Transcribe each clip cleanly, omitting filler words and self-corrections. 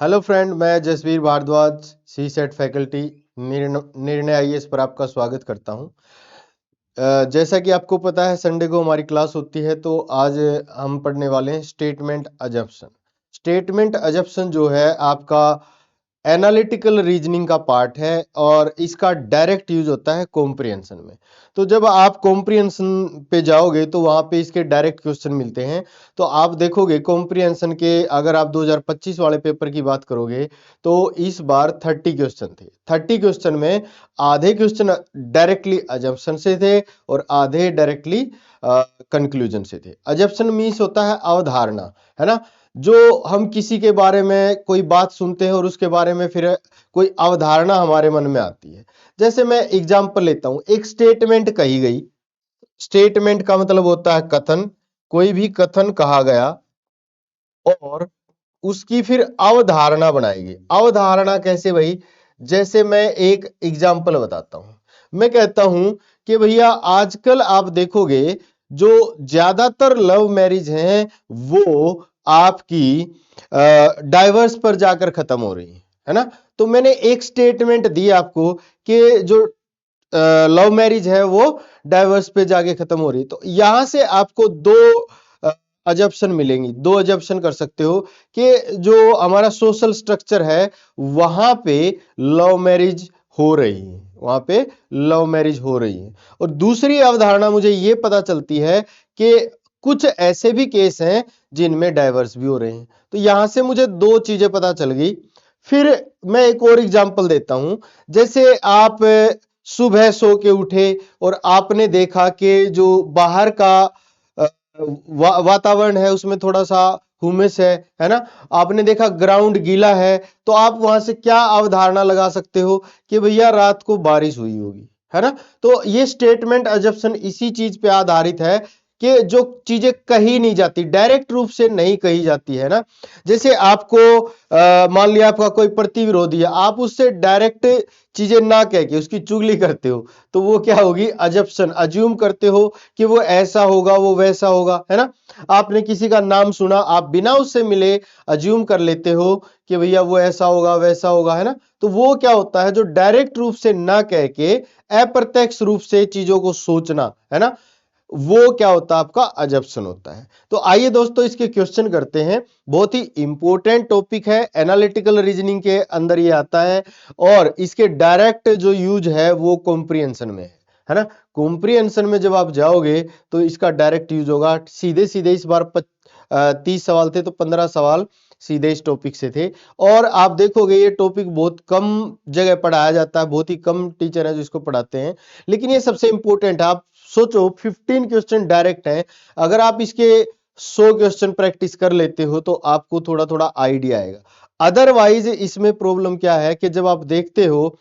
Hello friend, मैं जसवीर भारद्वाज सी set faculty निर्णय IAS पर आपका स्वागत करता हूं। जैसा कि आपको पता है संडे को हमारी क्लास होती है, तो आज हम पढ़ने वाले हैं स्टेटमेंट अजम्पशन। स्टेटमेंट अजम्पशन जो है आपका एनालिटिकल रीजनिंग का पार्ट है और इसका डायरेक्ट यूज होता है कॉम्प्रिहेंशन में। तो जब आप कॉम्प्रिहेंशन पे जाओगे तो वहां पे इसके डायरेक्ट क्वेश्चन मिलते हैं। तो आप देखोगे कॉम्प्रिहेंशन के, अगर आप 2025 वाले पेपर की बात करोगे तो इस बार 30 क्वेश्चन थे। 30 क्वेश्चन में आधे क्वेश्चन डायरेक्टली अजम्पशन से थे और आधे डायरेक्टली कंक्लूजन से थे। अजम्पशन मीन्स होता है अवधारणा, है ना। जो हम किसी के बारे में कोई बात सुनते हैं और उसके बारे में फिर कोई अवधारणा हमारे मन में आती है। जैसे मैं एग्जांपल लेता हूं, एक स्टेटमेंट कही गई। स्टेटमेंट का मतलब होता है कथन, कोई भी कथन कहा गया और उसकी फिर अवधारणा बनाएगी। अवधारणा कैसे भाई? जैसे मैं एक एग्जांपल बताता हूं। मैं कहता हूं कि भैया आजकल आप देखोगे जो ज्यादातर लव मैरिज हैं वो आपकी डाइवर्स पर जाकर खत्म हो रही है ना। तो मैंने एक स्टेटमेंट दी आपको कि जो लव मैरिज है वो डाइवर्स पे जाके खत्म हो रही है। तो यहां से आपको दो अजप्शन मिलेंगी, दो अजप्शन कर सकते हो कि जो हमारा सोशल स्ट्रक्चर है वहां पे लव मैरिज हो रही है, वहां पे लव मैरिज हो रही है। और दूसरी अवधारणा मुझे ये पता चलती है कि कुछ ऐसे भी केस हैं जिनमें डाइवर्स भी हो रहे हैं। तो यहां से मुझे दो चीजें पता चल गई। फिर मैं एक और एग्जांपल देता हूं। जैसे आप सुबह सो के उठे और आपने देखा कि जो बाहर का वातावरण है उसमें थोड़ा सा हुमिस है ना। आपने देखा ग्राउंड गीला है, तो आप वहां से क्या अवधारणा लगा सकते हो कि भैया रात को बारिश हुई होगी, है ना। तो ये स्टेटमेंट अजप्शन इसी चीज पे आधारित है कि जो चीजें कही नहीं जाती, डायरेक्ट रूप से नहीं कही जाती है ना। जैसे आपको मान लिया आपका कोई प्रतिविरोधी है, आप उससे डायरेक्ट चीजें ना कह के उसकी चुगली करते हो, तो वो क्या होगी? अजप्शन। अज्यूम करते हो कि वो ऐसा होगा, वो वैसा होगा, है ना। आपने किसी का नाम सुना, आप बिना उससे मिले अज्यूम कर लेते हो कि भैया वो ऐसा होगा, वैसा होगा, है ना। तो वो क्या होता है? जो डायरेक्ट रूप से ना कह के अप्रत्यक्ष रूप से चीजों को सोचना, है ना, वो क्या होता है? आपका अजप्शन होता है। तो आइए दोस्तों इसके क्वेश्चन करते हैं। बहुत ही इंपॉर्टेंट टॉपिक है, एनालिटिकल रीजनिंग के अंदर ये आता है और इसके डायरेक्ट जो यूज है वो कॉम्प्रिहेंशन में है ना। कॉम्प्रिहेंशन में जब आप जाओगे तो इसका डायरेक्ट यूज होगा। सीधे सीधे इस बार 30 सवाल थे तो 15 सवाल सीधे इस टॉपिक से थे। और आप देखोगे ये टॉपिक बहुत कम जगह पढ़ाया जाता है, बहुत ही कम टीचर है जो इसको पढ़ाते हैं, लेकिन ये सबसे इंपॉर्टेंट है। आप सोचो 15 क्वेश्चन डायरेक्ट हैं, अगर आप इसके 100 क्वेश्चन प्रैक्टिस कर लेते हो तो आपको थोड़ा थोड़ा आइडिया आएगा। अदरवाइज इसमें प्रॉब्लम क्या है कि जब आप देखते हो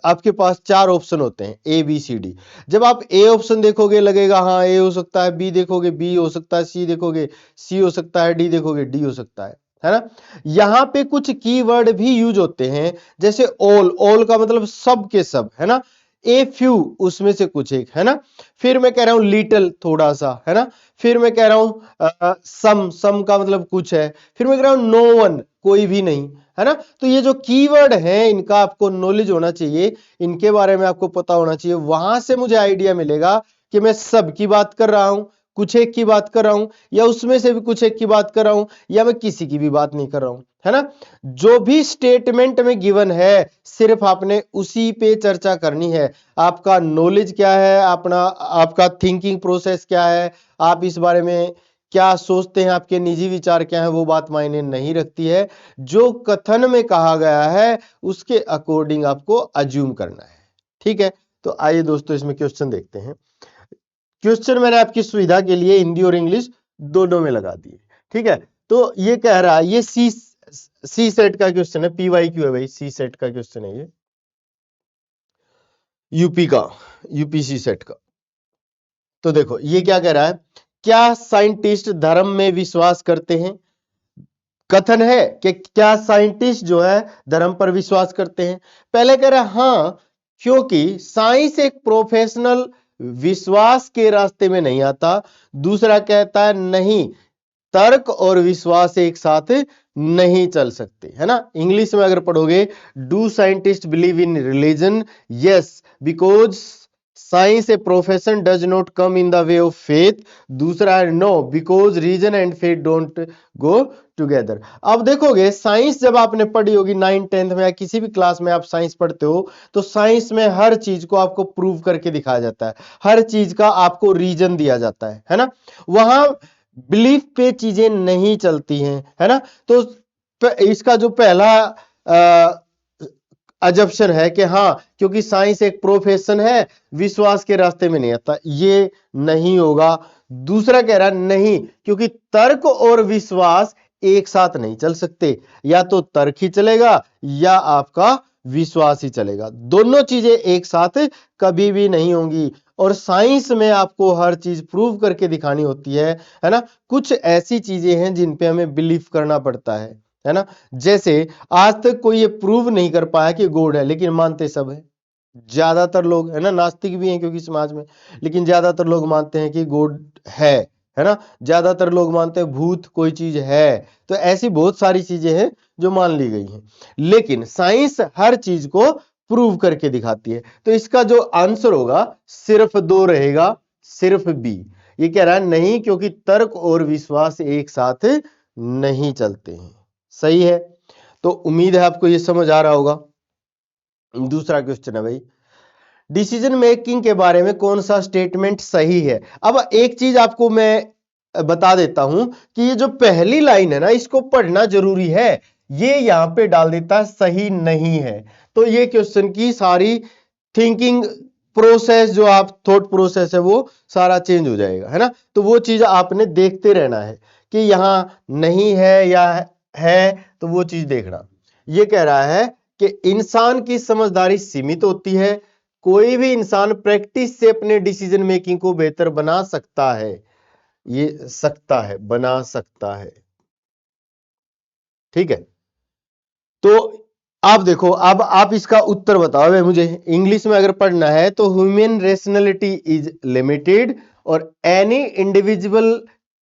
आपके पास चार ऑप्शन होते हैं, ए बी सी डी। जब आप ए ऑप्शन देखोगे लगेगा हाँ ए हो सकता है, बी देखोगे बी हो सकता है, सी देखोगे सी हो सकता है, डी देखोगे डी हो सकता है ना। यहां पे कुछ कीवर्ड भी यूज होते हैं, जैसे ऑल। ऑल का मतलब सब के सब, है ना। ए फ्यू उसमें से कुछ एक, है ना। फिर मैं कह रहा हूं लिटिल, थोड़ा सा, है ना। फिर मैं कह रहा हूं सम, सम का मतलब कुछ है। फिर मैं कह रहा हूं नो वन, कोई भी नहीं, है ना। तो ये जो कीवर्ड है इनका आपको नॉलेज होना चाहिए, इनके बारे में आपको पता होना चाहिए। वहां से मुझे आइडिया मिलेगा कि मैं सब की बात कर रहा हूं, कुछ एक की बात कर रहा हूं, या उसमें से भी कुछ एक की बात कर रहा हूं, या मैं किसी की भी बात नहीं कर रहा हूं, है ना। जो भी स्टेटमेंट में गिवन है सिर्फ आपने उसी पे चर्चा करनी है। आपका नॉलेज क्या है, अपना आपका थिंकिंग प्रोसेस क्या है, आप इस बारे में क्या सोचते हैं, आपके निजी विचार क्या है, वो बात मायने नहीं रखती है। जो कथन में कहा गया है उसके अकॉर्डिंग आपको अज्यूम करना है, ठीक है। तो आइए दोस्तों इसमें क्वेश्चन देखते हैं। क्वेश्चन मैंने आपकी सुविधा के लिए हिंदी और इंग्लिश दोनों में लगा दिए, ठीक है। तो ये कह रहा है, ये सी सेट का क्वेश्चन है, पीवाई क्यू है भाई, सी सेट का क्वेश्चन है ये, यूपी का, यूपीसी सेट का। तो देखो ये क्या कह रहा है, क्या साइंटिस्ट धर्म में विश्वास करते हैं? कथन है कि क्या साइंटिस्ट जो है धर्म पर विश्वास करते हैं। पहले कह रहा है हाँ, क्योंकि साइंस एक प्रोफेशनल विश्वास के रास्ते में नहीं आता। दूसरा कहता है नहीं, तर्क और विश्वास एक साथ नहीं चल सकते, है ना। इंग्लिश में अगर पढ़ोगे, do scientist believe in religion? Yes, because science a profession does not come in the way of faith. दूसरा है no, because reason and faith don't go together. अब देखोगे साइंस जब आपने पढ़ी होगी 9th-10th में या किसी भी क्लास में आप साइंस पढ़ते हो, तो साइंस में हर चीज को आपको प्रूव करके दिखाया जाता है, हर चीज का आपको रीजन दिया जाता है ना। वहां बिलीफ पे चीजें नहीं चलती हैं, है ना। तो इसका जो पहला अजप्शन है कि हाँ, क्योंकि साइंस एक प्रोफेशन है, विश्वास के रास्ते में नहीं आता, ये नहीं होगा। दूसरा कह रहा नहीं, क्योंकि तर्क और विश्वास एक साथ नहीं चल सकते, या तो तर्क ही चलेगा या आपका विश्वास ही चलेगा, दोनों चीजें एक साथ कभी भी नहीं होंगी। और साइंस में आपको हर चीज प्रूव करके दिखानी होती है ना। कुछ ऐसी चीजें हैं जिन पे हमें बिलीव करना पड़ता है ना। जैसे आज तक कोई ये प्रूव नहीं कर पाया कि गॉड है, लेकिन मानते सब है, ज्यादातर लोग, है ना। नास्तिक भी हैं क्योंकि समाज में, लेकिन ज्यादातर लोग मानते हैं कि गॉड है ना। ज्यादातर लोग मानते हैं भूत कोई चीज है। तो ऐसी बहुत सारी चीजें हैं जो मान ली गई हैं, लेकिन साइंस हर चीज को प्रूव करके दिखाती है। तो इसका जो आंसर होगा सिर्फ 2 रहेगा, सिर्फ बी। ये कह रहा है नहीं, क्योंकि तर्क और विश्वास एक साथ नहीं चलते हैं। सही है, तो उम्मीद है आपको ये समझ आ रहा होगा। दूसरा क्वेश्चन है भाई, डिसीजन मेकिंग के बारे में कौन सा स्टेटमेंट सही है। अब एक चीज आपको मैं बता देता हूं कि ये जो पहली लाइन है ना, इसको पढ़ना जरूरी है। ये यहां पे डाल देता है सही नहीं है, तो ये क्वेश्चन की सारी थिंकिंग प्रोसेस, जो आप थॉट प्रोसेस है, वो सारा चेंज हो जाएगा, है ना। तो वो चीज आपने देखते रहना है कि यहां नहीं है या है, तो वो चीज देखना। ये कह रहा है कि इंसान की समझदारी सीमित होती है, कोई भी इंसान प्रैक्टिस से अपने डिसीजन मेकिंग को बेहतर बना सकता है। ये सकता है, बना सकता है, ठीक है। तो आप देखो, अब आप इसका उत्तर बताओ। भाई मुझे इंग्लिश में अगर पढ़ना है तो ह्यूमन रेशनैलिटी इज लिमिटेड और any individual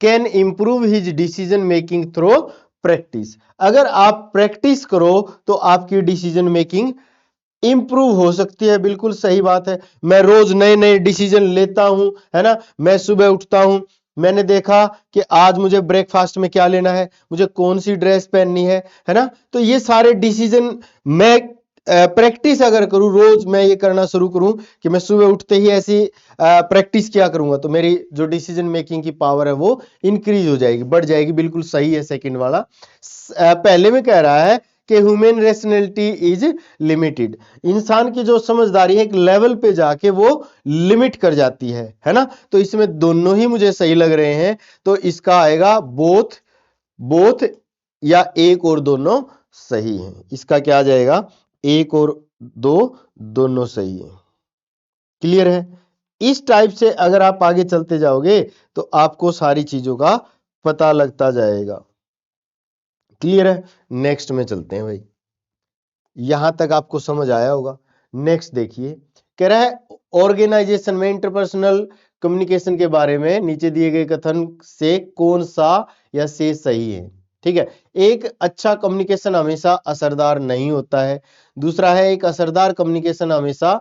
can improve his decision making through practice. अगर आप प्रैक्टिस करो तो आपकी डिसीजन मेकिंग इंप्रूव हो सकती है। बिल्कुल सही बात है, मैं रोज नए नए डिसीजन लेता हूं, है ना। मैं सुबह उठता हूं, मैंने देखा कि आज मुझे ब्रेकफास्ट में क्या लेना है, मुझे कौन सी ड्रेस पहननी है ना। तो ये सारे डिसीजन मैं प्रैक्टिस अगर करूं, रोज मैं ये करना शुरू करूं कि मैं सुबह उठते ही ऐसी प्रैक्टिस किया करूंगा, तो मेरी जो डिसीजन मेकिंग की पावर है वो इंक्रीज हो जाएगी, बढ़ जाएगी। बिल्कुल सही है सेकंड वाला। पहले में कह रहा है कि ह्यूमन रेशनैलिटी इज लिमिटेड, इंसान की जो समझदारी है एक लेवल पे जाके वो लिमिट कर जाती है ना। तो इसमें दोनों ही मुझे सही लग रहे हैं, तो इसका आएगा बोथ, बोथ या एक और दोनों सही हैं। इसका क्या आ जाएगा, एक और दो दोनों सही है। क्लियर है। इस टाइप से अगर आप आगे चलते जाओगे तो आपको सारी चीजों का पता लगता जाएगा। क्लियर है। नेक्स्ट में चलते हैं भाई, यहां तक आपको समझ आया होगा। नेक्स्ट देखिए, कह रहा है ऑर्गेनाइजेशन में इंटरपर्सनल कम्युनिकेशन के बारे में नीचे दिए गए कथन से कौन सा या से सही है। ठीक है, एक अच्छा कम्युनिकेशन हमेशा असरदार नहीं होता है। दूसरा है एक असरदार कम्युनिकेशन हमेशा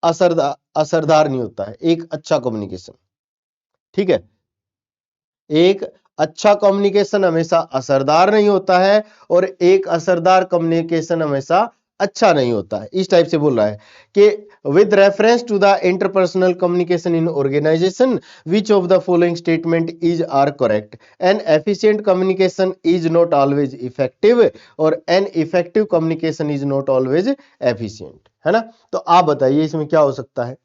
असरदार नहीं होता है। एक अच्छा कम्युनिकेशन, ठीक है, एक अच्छा कम्युनिकेशन हमेशा असरदार नहीं होता है और एक असरदार कम्युनिकेशन हमेशा अच्छा नहीं होता है। इस टाइप से बोल रहा है कि with reference to the interpersonal communication in organization which of the following statement is are correct. An efficient communication is not always effective और an effective communication is not always efficient, है ना। तो आप बताइए इसमें क्या हो सकता है।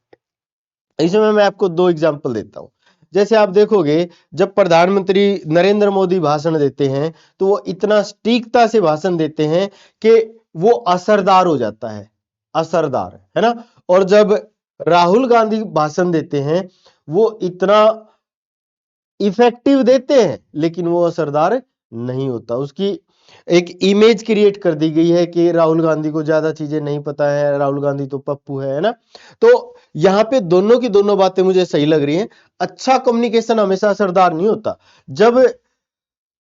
इसमें मैं आपको 2 एग्जांपल देता हूं। जैसे आप देखोगे, जब प्रधानमंत्री नरेंद्र मोदी भाषण देते हैं तो वो इतना सटीकता से भाषण देते हैं कि वो असरदार हो जाता है, असरदार, है ना। और जब राहुल गांधी भाषण देते हैं वो इतना इफेक्टिव देते हैं लेकिन वो असरदार नहीं होता। उसकी एक इमेज क्रिएट कर दी गई है कि राहुल गांधी को ज्यादा चीजें नहीं पता है, राहुल गांधी तो पप्पू है ना। तो यहां पे दोनों की दोनों बातें मुझे सही लग रही हैं। अच्छा कम्युनिकेशन हमेशा असरदार नहीं होता। जब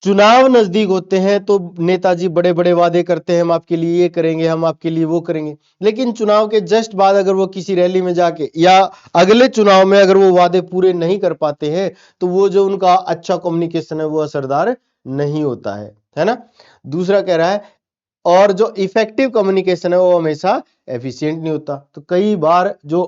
चुनाव नजदीक होते हैं तो नेताजी बड़े बड़े वादे करते हैं, हम आपके लिए ये करेंगे, हम आपके लिए वो करेंगे, लेकिन चुनाव के जस्ट बाद अगर वो किसी रैली में जाके या अगले चुनाव में अगर वो वादे पूरे नहीं कर पाते हैं तो वो जो उनका अच्छा कम्युनिकेशन है वो असरदार नहीं होता है ना। दूसरा कह रहा है और जो इफेक्टिव कम्युनिकेशन है वो हमेशा एफिशिएंट नहीं होता। तो कई बार जो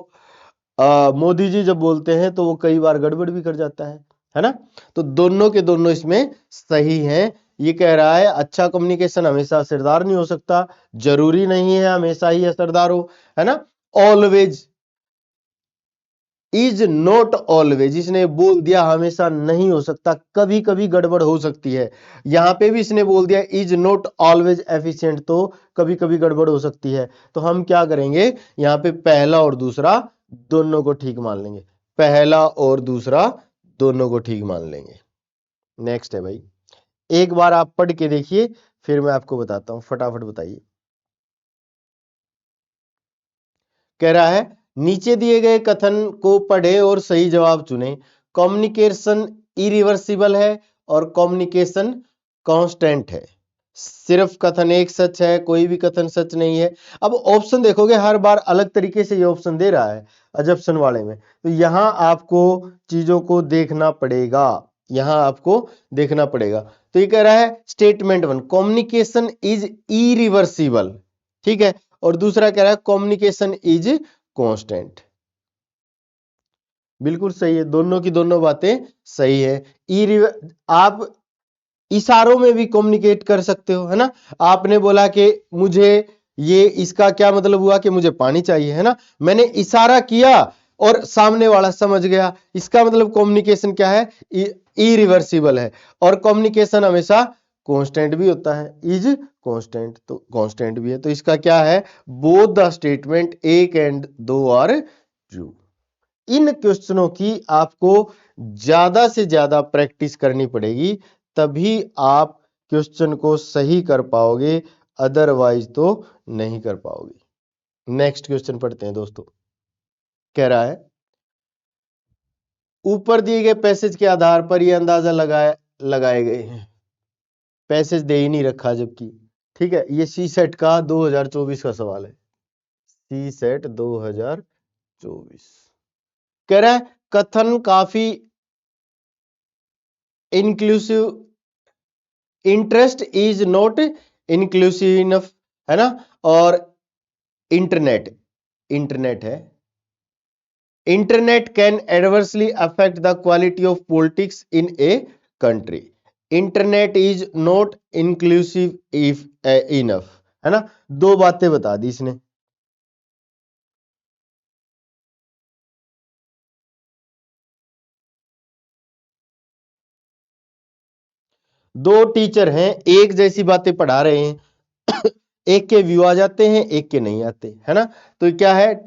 मोदी जी जब बोलते हैं तो वो कई बार गड़बड़ भी कर जाता है ना। तो दोनों के दोनों इसमें सही हैं। ये कह रहा है अच्छा कम्युनिकेशन हमेशा असरदार नहीं हो सकता, जरूरी नहीं है हमेशा ही असरदार हो, है ना। ऑलवेज इज नॉट ऑलवेज, इसने बोल दिया हमेशा नहीं हो सकता, कभी कभी गड़बड़ हो सकती है। यहां पे भी इसने बोल दिया इज नॉट ऑलवेज एफिशिएंट, तो कभी कभी गड़बड़ हो सकती है। तो हम क्या करेंगे, यहां पे पहला और दूसरा दोनों को ठीक मान लेंगे, पहला और दूसरा दोनों को ठीक मान लेंगे। नेक्स्ट है भाई, एक बार आप पढ़ के देखिए फिर मैं आपको बताता हूं, फटाफट बताइए। कह रहा है नीचे दिए गए कथन को पढ़े और सही जवाब चुने। कम्युनिकेशन इरिवर्सिबल है और कम्युनिकेशन कांस्टेंट है। सिर्फ कथन एक सच है, कोई भी कथन सच नहीं है। अब ऑप्शन देखोगे हर बार अलग तरीके से ये ऑप्शन दे रहा है अजप्शन वाले में, तो यहां आपको चीजों को देखना पड़ेगा, यहां आपको देखना पड़ेगा। तो ये कह रहा है statement one communication is irreversible, ठीक है, और दूसरा कह रहा है कम्युनिकेशन इज कांस्टेंट। बिल्कुल सही है, दोनों की दोनों बातें सही है। आप इशारों में भी कम्युनिकेट कर सकते हो, है ना। आपने बोला कि मुझे ये, इसका क्या मतलब हुआ कि मुझे पानी चाहिए, है ना। मैंने इशारा किया और सामने वाला समझ गया, इसका मतलब कम्युनिकेशन क्या है, इरिवर्सिबल है। और कम्युनिकेशन हमेशा कांस्टेंट भी होता है, इज कांस्टेंट, तो कांस्टेंट भी है। तो इसका क्या है, बोथ द स्टेटमेंट एक एंड दो आर ट्रू। इन क्वेश्चनों की आपको ज्यादा से ज्यादा प्रैक्टिस करनी पड़ेगी, तभी आप क्वेश्चन को सही कर पाओगे, अदरवाइज तो नहीं कर पाओगे। नेक्स्ट क्वेश्चन पढ़ते हैं दोस्तों। कह रहा है ऊपर दिए गए पैसेज के आधार पर यह अंदाजा लगाए गए हैं। पैसेज दे ही नहीं रखा जबकि, ठीक है। ये सी सेट का 2024 का सवाल है, सी सेट 2024। कह रहा है कथन काफी inclusive, interest is not inclusive enough, है ना। और इंटरनेट, इंटरनेट है, internet can adversely affect the quality of politics in a country. Internet is not inclusive if enough, है ना। दो बातें बता दी इसने। दो टीचर हैं, एक जैसी बातें पढ़ा रहे हैं एक के व्यू आ जाते हैं, एक के नहीं आते, है ना। तो क्या है,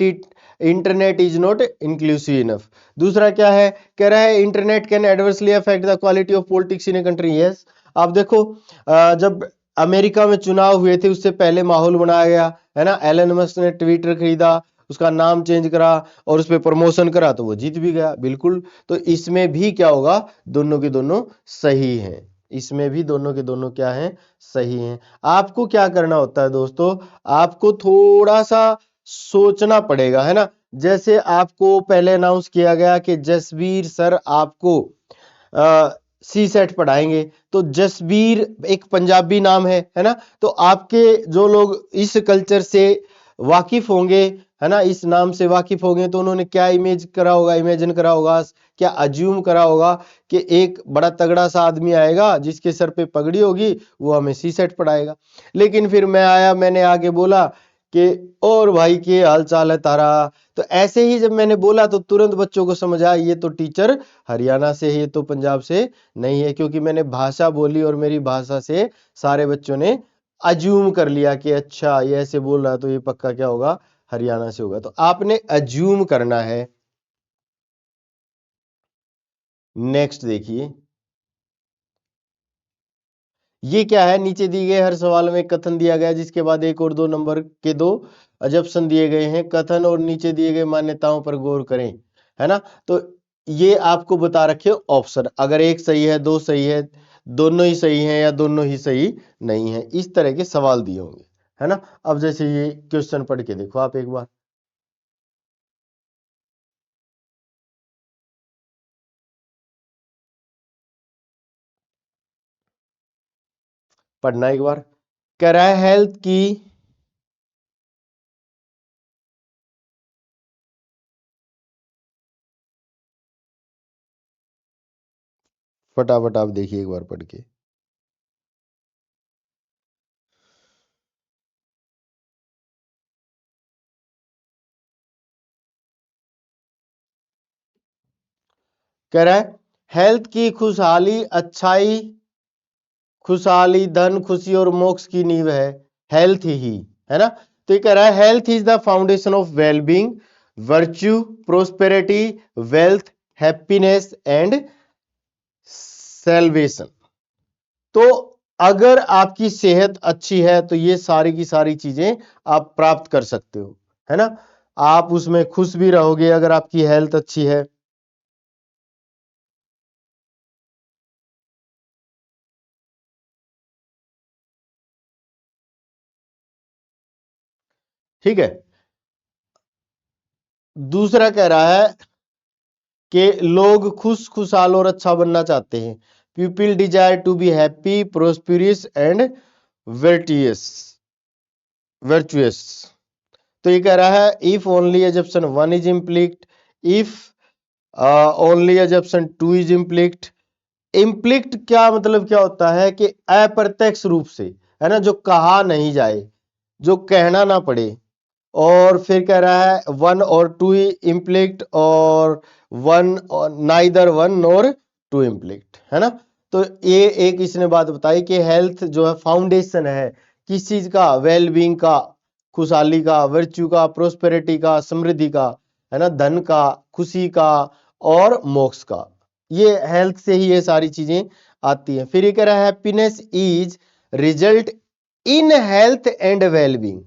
internet is not inclusive enough. दूसरा क्या है, कह रहा है internet can adversely affect the quality of politics in a country. Yes, आप देखो जब अमेरिका में चुनाव हुए थे उससे पहले माहौल बनाया गया, है ना। एलन मस्क ने ट्विटर खरीदा, उसका नाम चेंज करा और उस पर प्रमोशन करा तो वो जीत भी गया, बिल्कुल। तो इसमें भी क्या होगा, दोनों के दोनों सही हैं, इसमें भी दोनों के दोनों क्या हैं, सही हैं। आपको क्या करना होता है दोस्तों, आपको थोड़ा सा सोचना पड़ेगा, है ना। जैसे आपको पहले अनाउंस किया गया कि जसबीर सर आपको सी सेट पढ़ाएंगे, तो जसबीर एक पंजाबी नाम है ना। तो आपके जो लोग इस कल्चर से वाकिफ होंगे, है ना, इस नाम से वाकिफ होंगे, तो उन्होंने क्या इमेज करा होगा, इमेजिन करा होगा, क्या अज्यूम करा होगा कि एक बड़ा तगड़ा सा आदमी आएगा जिसके सर पे पगड़ी होगी, वो हमें सी सेट पढ़ाएगा। लेकिन फिर मैं आया, मैंने आगे बोला कि और भाई के हाल चाल है तारा। तो ऐसे ही जब मैंने बोला तो तुरंत बच्चों को समझ आया ये तो टीचर हरियाणा से है, ये तो पंजाब से नहीं है, क्योंकि मैंने भाषा बोली और मेरी भाषा से सारे बच्चों ने अज्यूम कर लिया कि अच्छा ये ऐसे बोल रहा तो ये पक्का क्या होगा, हरियाणा से होगा। तो आपने अज्यूम करना है। नेक्स्ट देखिए, ये क्या है, नीचे दिए गए हर सवाल में कथन दिया गया जिसके बाद एक और दो नंबर के दो अजप्शन दिए गए हैं। कथन और नीचे दिए गए मान्यताओं पर गौर करें, है ना। तो ये आपको बता रखे ऑप्शन, अगर एक सही है, दो सही है, दोनों ही सही हैं या दोनों ही सही नहीं है, इस तरह के सवाल दिए होंगे, है ना। अब जैसे ये क्वेश्चन पढ़ के देखो आप एक बार, पढ़ना एक बार। कह रहा है हेल्थ की फटाफट आप देखिए एक बार पढ़ के। कह रहा है हेल्थ की खुशहाली, अच्छाई, खुशहाली, धन, खुशी और मोक्ष की नींव है हेल्थ ही, है ना। तो ये कह रहा है health is the foundation of wellbeing, virtue, prosperity, wealth, happiness and salvation. तो अगर आपकी सेहत अच्छी है तो ये सारी की सारी चीजें आप प्राप्त कर सकते हो, है ना। आप उसमें खुश भी रहोगे अगर आपकी हेल्थ अच्छी है। ठीक है। दूसरा कह रहा है कि लोग खुश, खुशहाल और अच्छा बनना चाहते हैं। People desire to be happy, prosperous and virtuous virtuous. तो ये कह रहा है if only assumption 1 is implicit, if only assumption 2 is implicit. Implicit क्या मतलब क्या होता है कि अप्रत्यक्ष रूप से, है ना, जो कहा नहीं जाए, जो कहना ना पड़े। और फिर कह रहा है 1 और 2 इम्प्लिक्ट, और 1 नाइदर 1 नॉर 2 इम्प्लिक्ट, है ना। तो ये एक इसने बात बताई कि हेल्थ जो है फाउंडेशन है किस चीज का, वेलबींग का, खुशहाली का, वर्च्यू का, प्रोस्पेरिटी का, समृद्धि का, है ना, धन का, खुशी का और मोक्ष का। ये हेल्थ से ही ये सारी चीजें आती हैं। फिर ये कह रहा है happiness is result in health and wellbeing.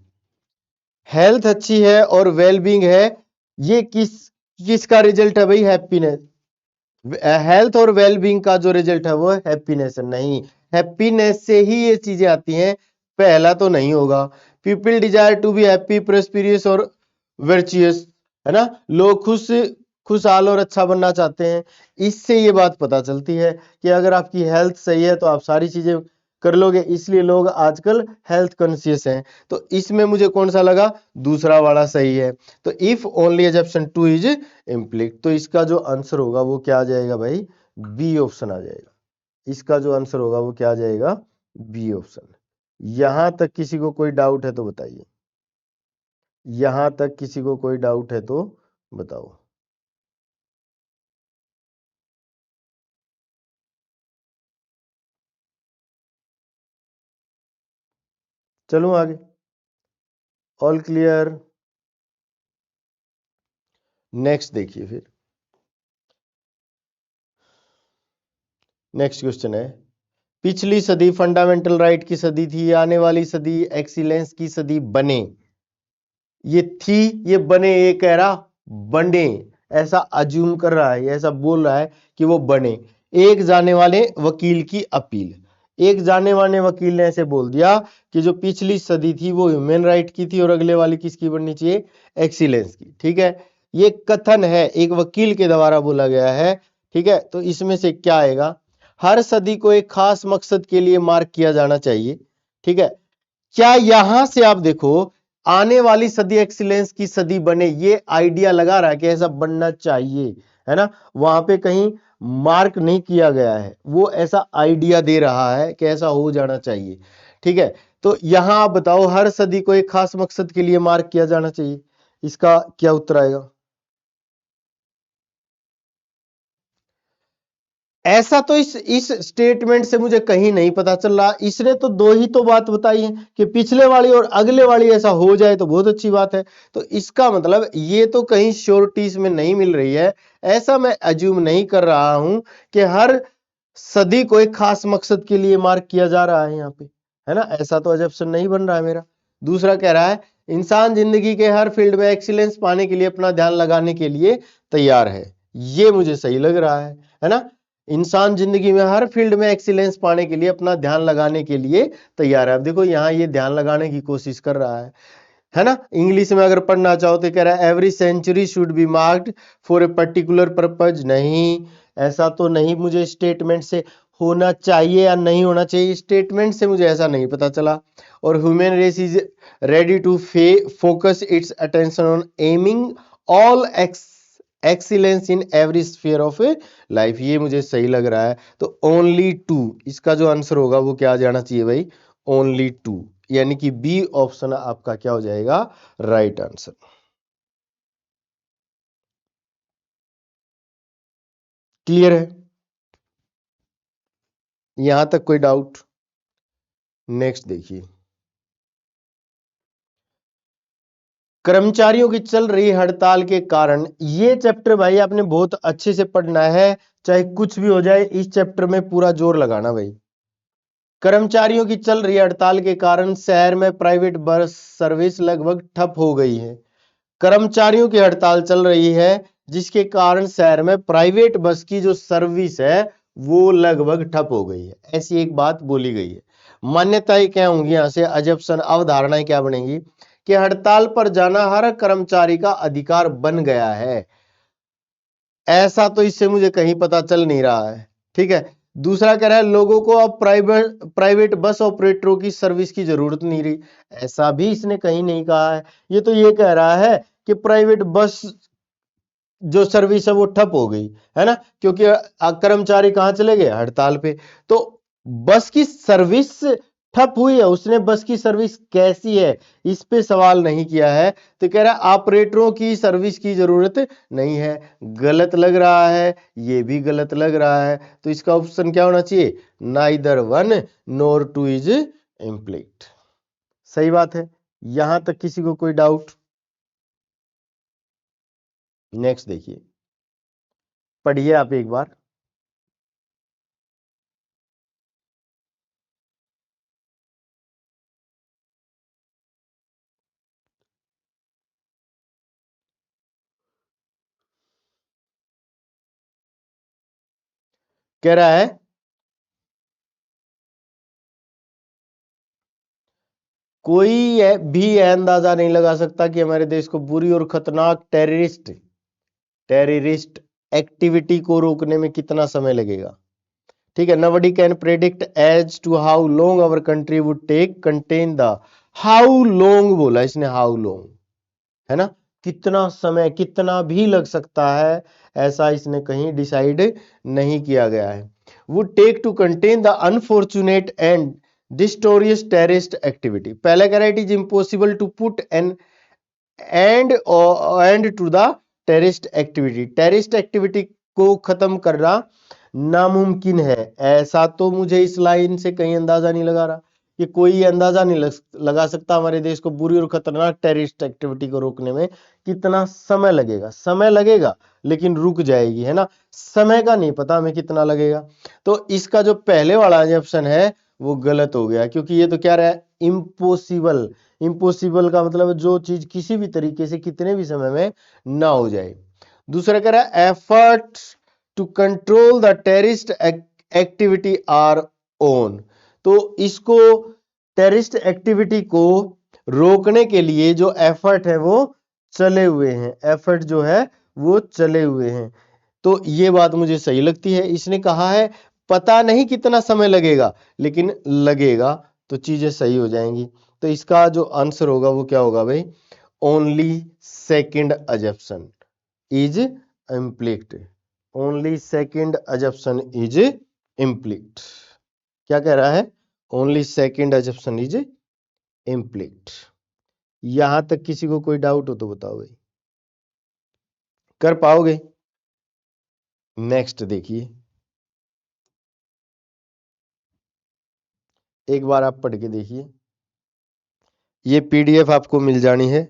Health अच्छी है और वेलबींग है, ये किसका रिजल्ट है भाई, हैप्पीनेस। हेल्थ और वेलबींग का जो रिजल्ट है वो हैप्पीनेस नहीं, हैप्पीनेस से ही ये चीजें आती हैं, पहला तो नहीं होगा। People desire to be happy, prosperous और वर्चुअस, है ना। लोग खुशहाल और अच्छा बनना चाहते हैं। इससे ये बात पता चलती है कि अगर आपकी हेल्थ सही है तो आप सारी चीजें कर लोगे, इसलिए लोग आजकल हेल्थ कॉन्शियस हैं। तो इसमें मुझे कौन सा लगा, दूसरा वाला सही है। तो if only assumption 2 is implicit, तो इसका जो आंसर होगा वो क्या आ जाएगा भाई, बी ऑप्शन आ जाएगा। इसका जो आंसर होगा वो क्या आ जाएगा, बी ऑप्शन। यहां तक किसी को कोई डाउट है तो बताइए, यहां तक किसी को कोई डाउट है तो बताओ। चलो आगे, ऑल क्लियर। नेक्स्ट देखिए फिर, नेक्स्ट क्वेश्चन है पिछली सदी फंडामेंटल राइट की सदी थी, आने वाली सदी एक्सीलेंस की सदी बने। ये थी, ये बने, ये कह रहा बने, ऐसा अज्यूम कर रहा है, ऐसा बोल रहा है कि वो बने। एक जाने वाले वकील की अपील, एक जाने वाले वकील ने ऐसे बोल दिया कि जो पिछली सदी थी वो ह्यूमन राइट की थी और अगले वाली किसकी बननी चाहिए, एक्सीलेंस की। ठीक है, ये कथन है, एक वकील के द्वारा बोला गया है। ठीक है, तो इसमें से क्या आएगा, हर सदी को एक खास मकसद के लिए मार्क किया जाना चाहिए। ठीक है, क्या यहां से आप देखो आने वाली सदी एक्सीलेंस की सदी बने, ये आइडिया लगा रहा है कि ऐसा बनना चाहिए, है ना। वहां पे कहीं मार्क नहीं किया गया है, वो ऐसा आइडिया दे रहा है कि ऐसा हो जाना चाहिए। ठीक है, तो यहां आप बताओ हर सदी को एक खास मकसद के लिए मार्क किया जाना चाहिए, इसका क्या उत्तर आएगा। ऐसा तो इस स्टेटमेंट से मुझे कहीं नहीं पता चल रहा। इसने तो दो ही तो बात बताई है कि पिछले वाली और अगले वाली ऐसा हो जाए तो बहुत अच्छी बात है। तो इसका मतलब ये तो कहीं श्योरिटी इसमें नहीं मिल रही है। ऐसा मैं अज्यूम नहीं कर रहा हूं कि हर सदी को एक खास मकसद के लिए मार्क किया जा रहा है यहाँ पे, है ना। ऐसा तो अजम्पशन नहीं बन रहा है मेरा। दूसरा कह रहा है इंसान जिंदगी के हर फील्ड में एक्सीलेंस पाने के लिए अपना ध्यान लगाने के लिए तैयार है, ये मुझे सही लग रहा है ना। इंसान जिंदगी में हर फील्ड में एक्सीलेंस पाने के लिए अपना ध्यान लगाने के लिए तैयार है। अब देखो यहाँ ये ध्यान लगाने की कोशिश कर रहा है ना। इंग्लिश में अगर पढ़ना चाहो तो कह रहा है every century should be marked for a particular purpose. नहीं, ऐसा तो नहीं मुझे स्टेटमेंट से होना चाहिए या नहीं होना चाहिए, स्टेटमेंट से मुझे ऐसा नहीं पता चला। और human race is ready to focus its attention on aiming all excellence in every sphere of a life, ये मुझे सही लग रहा है। तो ओनली टू, इसका जो आंसर होगा वो क्या आ जाना चाहिए भाई, ओनली टू, यानी कि बी ऑप्शन आपका क्या हो जाएगा, राइट आंसर। क्लियर है, यहां तक कोई डाउट? नेक्स्ट देखिए, कर्मचारियों की चल रही हड़ताल के कारण, ये चैप्टर भाई आपने बहुत अच्छे से पढ़ना है, चाहे कुछ भी हो जाए इस चैप्टर में पूरा जोर लगाना भाई। कर्मचारियों की चल रही हड़ताल के कारण शहर में प्राइवेट बस सर्विस लगभग ठप हो गई है। कर्मचारियों की हड़ताल चल रही है जिसके कारण शहर में प्राइवेट बस की जो सर्विस है वो लगभग ठप हो गई है, ऐसी एक बात बोली गई है। मान्यताएं क्या होंगी यहां से, अजम्पशन अवधारणाएं क्या बनेगी कि हड़ताल पर जाना हर कर्मचारी का अधिकार बन गया है, ऐसा तो इससे मुझे कहीं पता चल नहीं रहा है। ठीक है, दूसरा कह रहा है लोगों को अब प्राइवेट बस ऑपरेटरों की सर्विस की जरूरत नहीं रही, ऐसा भी इसने कहीं नहीं कहा है। ये तो ये कह रहा है कि प्राइवेट बस जो सर्विस है वो ठप हो गई है ना, क्योंकि कर्मचारी कहाँ चले गए, हड़ताल पे। तो बस की सर्विस ठप हुई है, उसने बस की सर्विस कैसी है इस पे सवाल नहीं किया है, तो कह रहा है ऑपरेटरों की सर्विस की जरूरत नहीं है। गलत लग रहा है, ये भी गलत लग रहा है, तो इसका ऑप्शन क्या होना चाहिए, neither one nor two is implicit. सही बात है, यहां तक किसी को कोई डाउट? नेक्स्ट देखिए, पढ़िए आप एक बार। कह रहा है कोई भी यह अंदाजा नहीं लगा सकता कि हमारे देश को बुरी और खतरनाक टेररिस्ट एक्टिविटी को रोकने में कितना समय लगेगा। ठीक है, nobody can predict as to how long our country would take contain the, how long बोला इसने, हाउ लॉन्ग, है ना, कितना समय कितना भी लग सकता है, ऐसा इसने कहीं डिसाइड नहीं किया गया है। Would take to contain the unfortunate and disastrous terrorist activity, पहला कह रहा है it is impossible to put an end to the terrorist activity को खत्म करना नामुमकिन है, ऐसा तो मुझे इस लाइन से कहीं अंदाजा नहीं लगा रहा कि कोई अंदाजा नहीं लगा सकता हमारे देश को बुरी और खतरनाक टेररिस्ट एक्टिविटी को रोकने में कितना समय लगेगा। समय लगेगा लेकिन रुक जाएगी, है ना, समय का नहीं पता हमें कितना लगेगा। तो इसका जो पहले वाला ऑप्शन है वो गलत हो गया, क्योंकि ये तो क्या रहा है, इम्पॉसिबल। इम्पॉसिबल का मतलब जो चीज किसी भी तरीके से कितने भी समय में ना हो जाए। दूसरा कह रहा है effort to control the terrorist activity are own, तो इसको टेररिस्ट एक्टिविटी को रोकने के लिए जो एफर्ट है वो चले हुए हैं, एफर्ट जो है वो चले हुए हैं। तो ये बात मुझे सही लगती है, इसने कहा है पता नहीं कितना समय लगेगा लेकिन लगेगा, तो चीजें सही हो जाएंगी। तो इसका जो आंसर होगा वो क्या होगा भाई, only second assumption is implicit, only second assumption is implicit. क्या कह रहा है, only second assumption is implicit. यहां तक किसी को कोई डाउट हो तो बताओ भाई, कर पाओगे? नेक्स्ट देखिए, एक बार आप पढ़ के देखिए, ये पीडीएफ आपको मिल जानी है।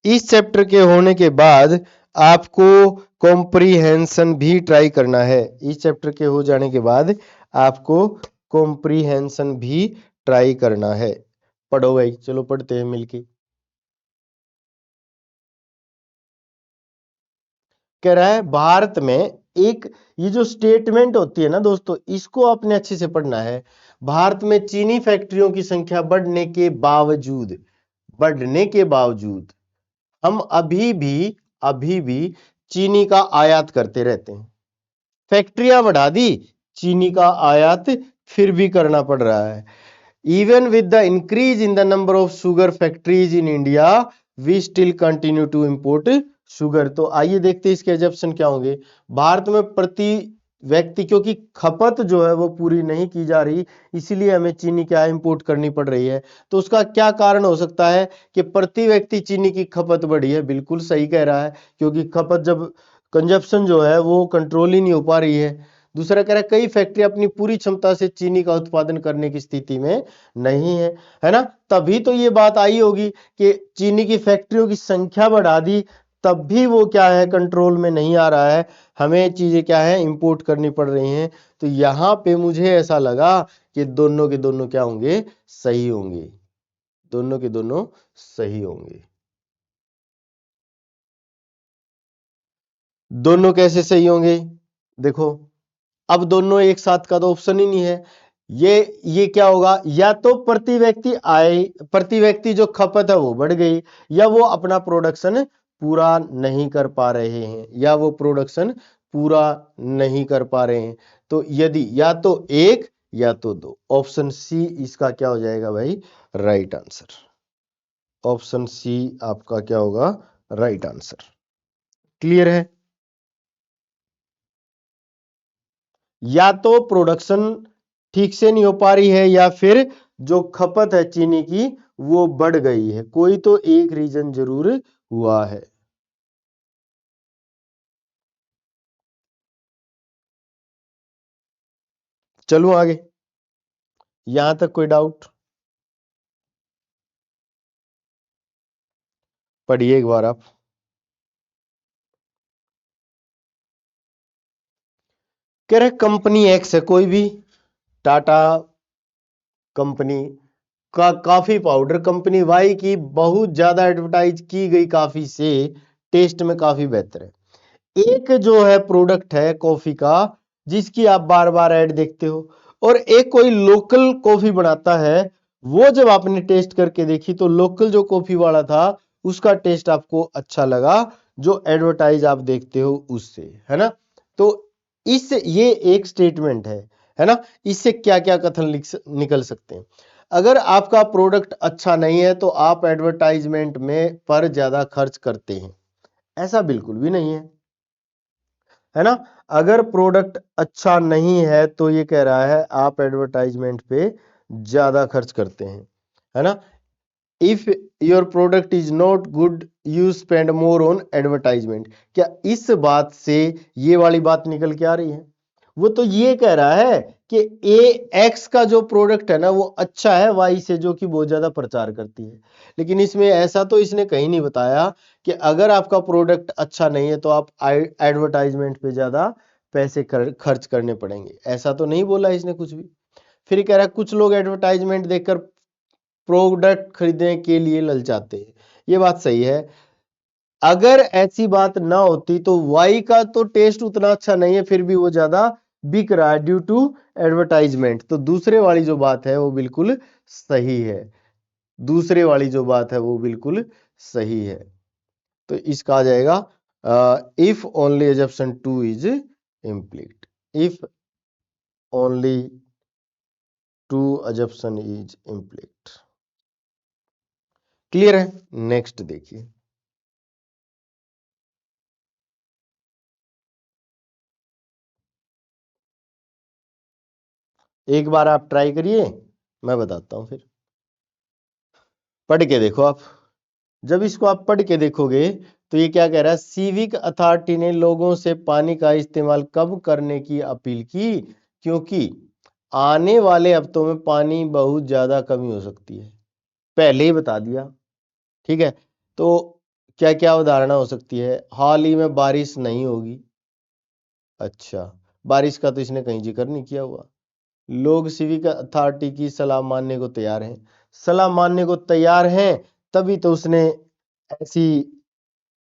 इस चैप्टर के होने के बाद आपको कॉम्प्रीहेंशन भी ट्राई करना है। इस चैप्टर के हो जाने के बाद आपको कॉम्प्रीहेंशन भी ट्राई करना है। पढ़ो भाई, चलो पढ़ते हैं मिलके। कह रहा है भारत में एक, ये जो स्टेटमेंट होती है ना दोस्तों, इसको आपने अच्छे से पढ़ना है। भारत में चीनी फैक्ट्रियों की संख्या बढ़ने के बावजूद हम अभी भी चीनी का आयात करते रहते हैं। फैक्ट्रियां बढ़ा दी, चीनी का आयात फिर भी करना पड़ रहा है। Even with the increase in the number of sugar factories in India we still continue to import sugar. तो आइए देखते हैं इसके एजप्शन क्या होंगे। भारत में प्रति व्यक्ति, क्योंकि खपत जो है वो पूरी नहीं की जा रही, इसीलिए हमें चीनी क्या इंपोर्ट करनी पड़ रही है। तो उसका क्या कारण हो सकता है कि प्रति व्यक्ति चीनी की खपत बढ़ी है? बिल्कुल सही कह रहा है, क्योंकि खपत जब, कंजप्शन जो है वो कंट्रोल ही नहीं हो पा रही है। दूसरा कह रहा है कई फैक्ट्री अपनी पूरी क्षमता से चीनी का उत्पादन करने की स्थिति में नहीं है ना? तभी तो ये बात आई होगी कि चीनी की फैक्ट्रियों की संख्या बढ़ा दी, तब भी वो क्या है, कंट्रोल में नहीं आ रहा है, हमें चीजें क्या है, इंपोर्ट करनी पड़ रही हैं। तो यहाँ पे मुझे ऐसा लगा कि दोनों के दोनों क्या होंगे, सही होंगे। दोनों के दोनों सही होंगे। दोनों कैसे सही होंगे? देखो, अब दोनों एक साथ का तो ऑप्शन ही नहीं है। ये क्या होगा, या तो प्रति व्यक्ति जो खपत है वो बढ़ गई, या वो अपना प्रोडक्शन पूरा नहीं कर पा रहे हैं, नहीं कर पा रहे हैं। तो यदि या तो एक या तो दो, ऑप्शन सी इसका क्या हो जाएगा भाई, राइट आंसर। ऑप्शन सी आपका क्या होगा, राइट आंसर। क्लियर है? या तो प्रोडक्शन ठीक से नहीं हो पा रही है, या फिर जो खपत है चीनी की वो बढ़ गई है। कोई तो एक रीजन जरूर हुआ है। चलो आगे, यहां तक कोई डाउट? पढ़िए एक बार आप। कह रहे कंपनी एक्स है कोई भी, टाटा कंपनी का कॉफी पाउडर कंपनी वाई की बहुत ज्यादा एडवर्टाइज की गई कॉफी से टेस्ट में काफी बेहतर है। एक जो है प्रोडक्ट है कॉफी का जिसकी आप बार बार ऐड देखते हो, और एक कोई लोकल कॉफी बनाता है, वो जब आपने टेस्ट करके देखी तो लोकल जो कॉफी वाला था उसका टेस्ट आपको अच्छा लगा, जो एडवर्टाइज आप देखते हो उससे, है ना? तो इस ये एक स्टेटमेंट है ना? इससे क्या क्या कथन निकल सकते हैं? अगर आपका प्रोडक्ट अच्छा नहीं है तो आप एडवर्टाइजमेंट में पर ज्यादा खर्च करते हैं, ऐसा बिल्कुल भी नहीं है ना? अगर प्रोडक्ट अच्छा नहीं है तो ये कह रहा है आप एडवर्टाइजमेंट पे ज्यादा खर्च करते हैं, है ना? If your product is not good you spend more on advertisement. क्या इस बात से ये वाली बात निकल के आ रही है? वो तो ये कह रहा है कि ए एक्स का जो प्रोडक्ट है ना वो अच्छा है वाई से, जो कि बहुत ज्यादा प्रचार करती है। लेकिन इसमें ऐसा तो इसने कहीं नहीं बताया कि अगर आपका प्रोडक्ट अच्छा नहीं है तो आप एडवर्टाइजमेंट पे ज्यादा पैसे खर्च करने पड़ेंगे, ऐसा तो नहीं बोला इसने कुछ भी। फिर कह रहा है कुछ लोग एडवर्टाइजमेंट देखकर प्रोडक्ट खरीदने के लिए ललचाते हैं। ये बात सही है। अगर ऐसी बात ना होती तो वाई का तो टेस्ट उतना अच्छा नहीं है, फिर भी वो ज्यादा बिक रहा है ड्यू टू एडवर्टाइजमेंट। तो दूसरे वाली जो बात है वो बिल्कुल सही है। दूसरे वाली जो बात है वो बिल्कुल सही है। तो इसका आ जाएगा if only assumption two is implicit. If only two assumption is implicit. Clear है? नेक्स्ट देखिए। एक बार आप ट्राई करिए, मैं बताता हूं फिर। पढ़ के देखो आप। जब इसको आप पढ़ के देखोगे तो ये क्या कह रहा है, सिविक अथॉरिटी ने लोगों से पानी का इस्तेमाल कम करने की अपील की, क्योंकि आने वाले हफ्तों में पानी बहुत ज्यादा कमी हो सकती है। पहले ही बता दिया, ठीक है? तो क्या क्या अवधारणा हो सकती है? हाल ही में बारिश नहीं होगी। अच्छा, बारिश का तो इसने कहीं जिक्र नहीं किया हुआ। लोग सिविक अथॉरिटी की सलाह मानने को तैयार हैं। सलाह मानने को तैयार हैं, तभी तो उसने ऐसी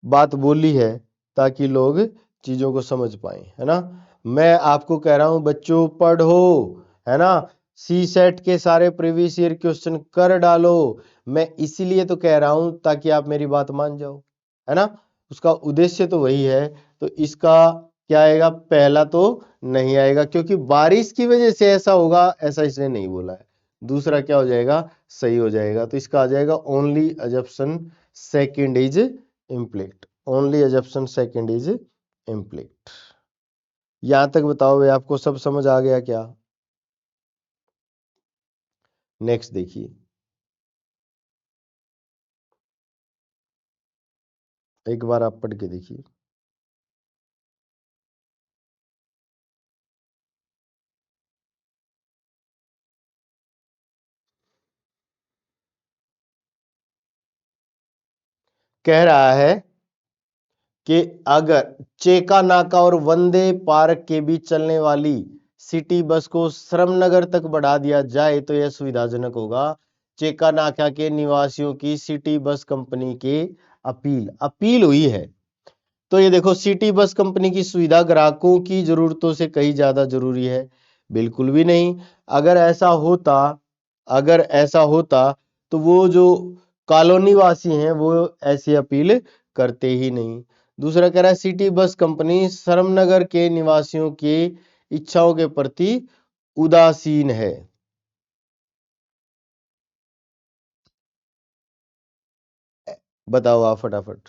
बात बोली है ताकि लोग चीजों को समझ पाए, है ना। मैं आपको कह रहा हूं बच्चों पढ़ो, है ना। सी सेट के सारे प्रीवियस ईयर क्वेश्चन कर डालो। मैं इसीलिए तो कह रहा हूं ताकि आप मेरी बात मान जाओ, है ना। उसका उद्देश्य तो वही है। तो इसका क्या आएगा? पहला तो नहीं आएगा, क्योंकि बारिश की वजह से ऐसा होगा ऐसा इसने नहीं बोला है। दूसरा क्या हो जाएगा? सही हो जाएगा। तो इसका आ जाएगा only assumption second is implicit. Only assumption second is implicit. यहां तक बताओ भाई, आपको सब समझ आ गया क्या? नेक्स्ट देखिए, एक बार आप पढ़ के देखिए। कह रहा है कि अगर चेका नाका और वंदे भारत के बीच चलने वाली सिटी बस को श्रमनगर तक बढ़ा दिया जाए तो यह सुविधाजनक होगा। चेका नाका के निवासियों की सिटी बस कंपनी के अपील अपील हुई है। तो ये देखो, सिटी बस कंपनी की सुविधा ग्राहकों की जरूरतों से कहीं ज्यादा जरूरी है? बिल्कुल भी नहीं। अगर ऐसा होता अगर ऐसा होता तो वो जो कॉलोनी वासी हैं वो ऐसी अपील करते ही नहीं। दूसरा कह रहा है सिटी बस कंपनी श्रमनगर के निवासियों की इच्छाओं के प्रति उदासीन है। बताओ आप फटाफट।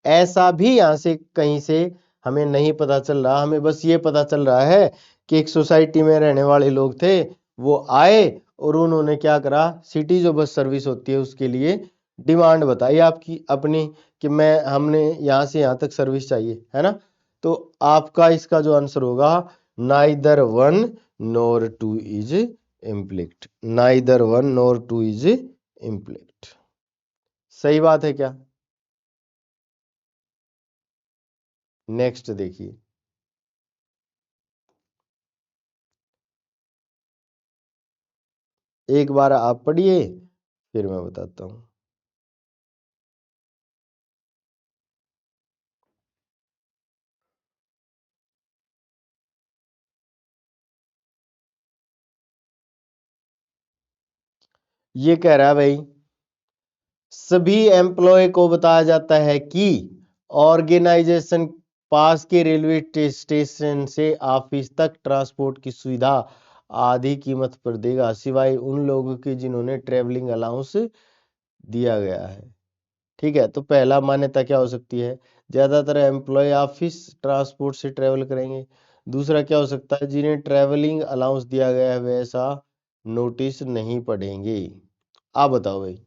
ऐसा भी यहां से कहीं से हमें नहीं पता चल रहा। हमें बस ये पता चल रहा है कि एक सोसाइटी में रहने वाले लोग थे, वो आए और उन्होंने क्या करा, सिटी जो बस सर्विस होती है उसके लिए डिमांड बताई आपकी अपनी, कि मैं हमने यहाँ से यहाँ तक सर्विस चाहिए, है ना। तो आपका इसका जो आंसर होगा, neither one nor two is implicit. Neither one nor two is implicit. सही बात है क्या? नेक्स्ट देखिए, एक बार आप पढ़िए फिर मैं बताता हूं। ये कह रहा है भाई, सभी एम्प्लॉय को बताया जाता है कि ऑर्गेनाइजेशन पास के रेलवे स्टेशन से ऑफिस तक ट्रांसपोर्ट की सुविधा आधी कीमत पर देगा, सिवाय उन लोगों के जिन्होंने ट्रेवलिंग अलाउंस दिया गया है। ठीक है, तो पहला मान्यता क्या हो सकती है? ज्यादातर एम्प्लॉय ऑफिस ट्रांसपोर्ट से ट्रेवल करेंगे। दूसरा क्या हो सकता है? जिन्हें ट्रेवलिंग अलाउंस दिया गया है वैसा नोटिस नहीं पढ़ेंगे। आप बताओ भाई।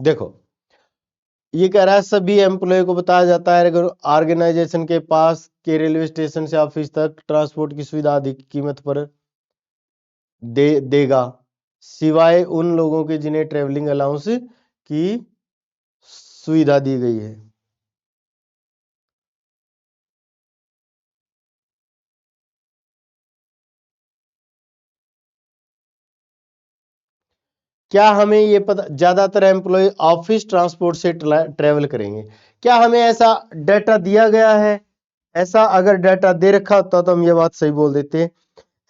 देखो, ये कह रहा है सभी एम्प्लॉय को बताया जाता है अगर ऑर्गेनाइजेशन के पास के रेलवे स्टेशन से ऑफिस तक ट्रांसपोर्ट की सुविधा अधिक कीमत पर देगा, सिवाय उन लोगों के जिन्हें ट्रेवलिंग अलाउंस की सुविधा दी गई है। क्या हमें ये पता, ज्यादातर एम्प्लॉय ऑफिस ट्रांसपोर्ट से ट्रेवल करेंगे, क्या हमें ऐसा डाटा दिया गया है? ऐसा अगर डाटा दे रखा होता तो हम ये बात सही बोल देते।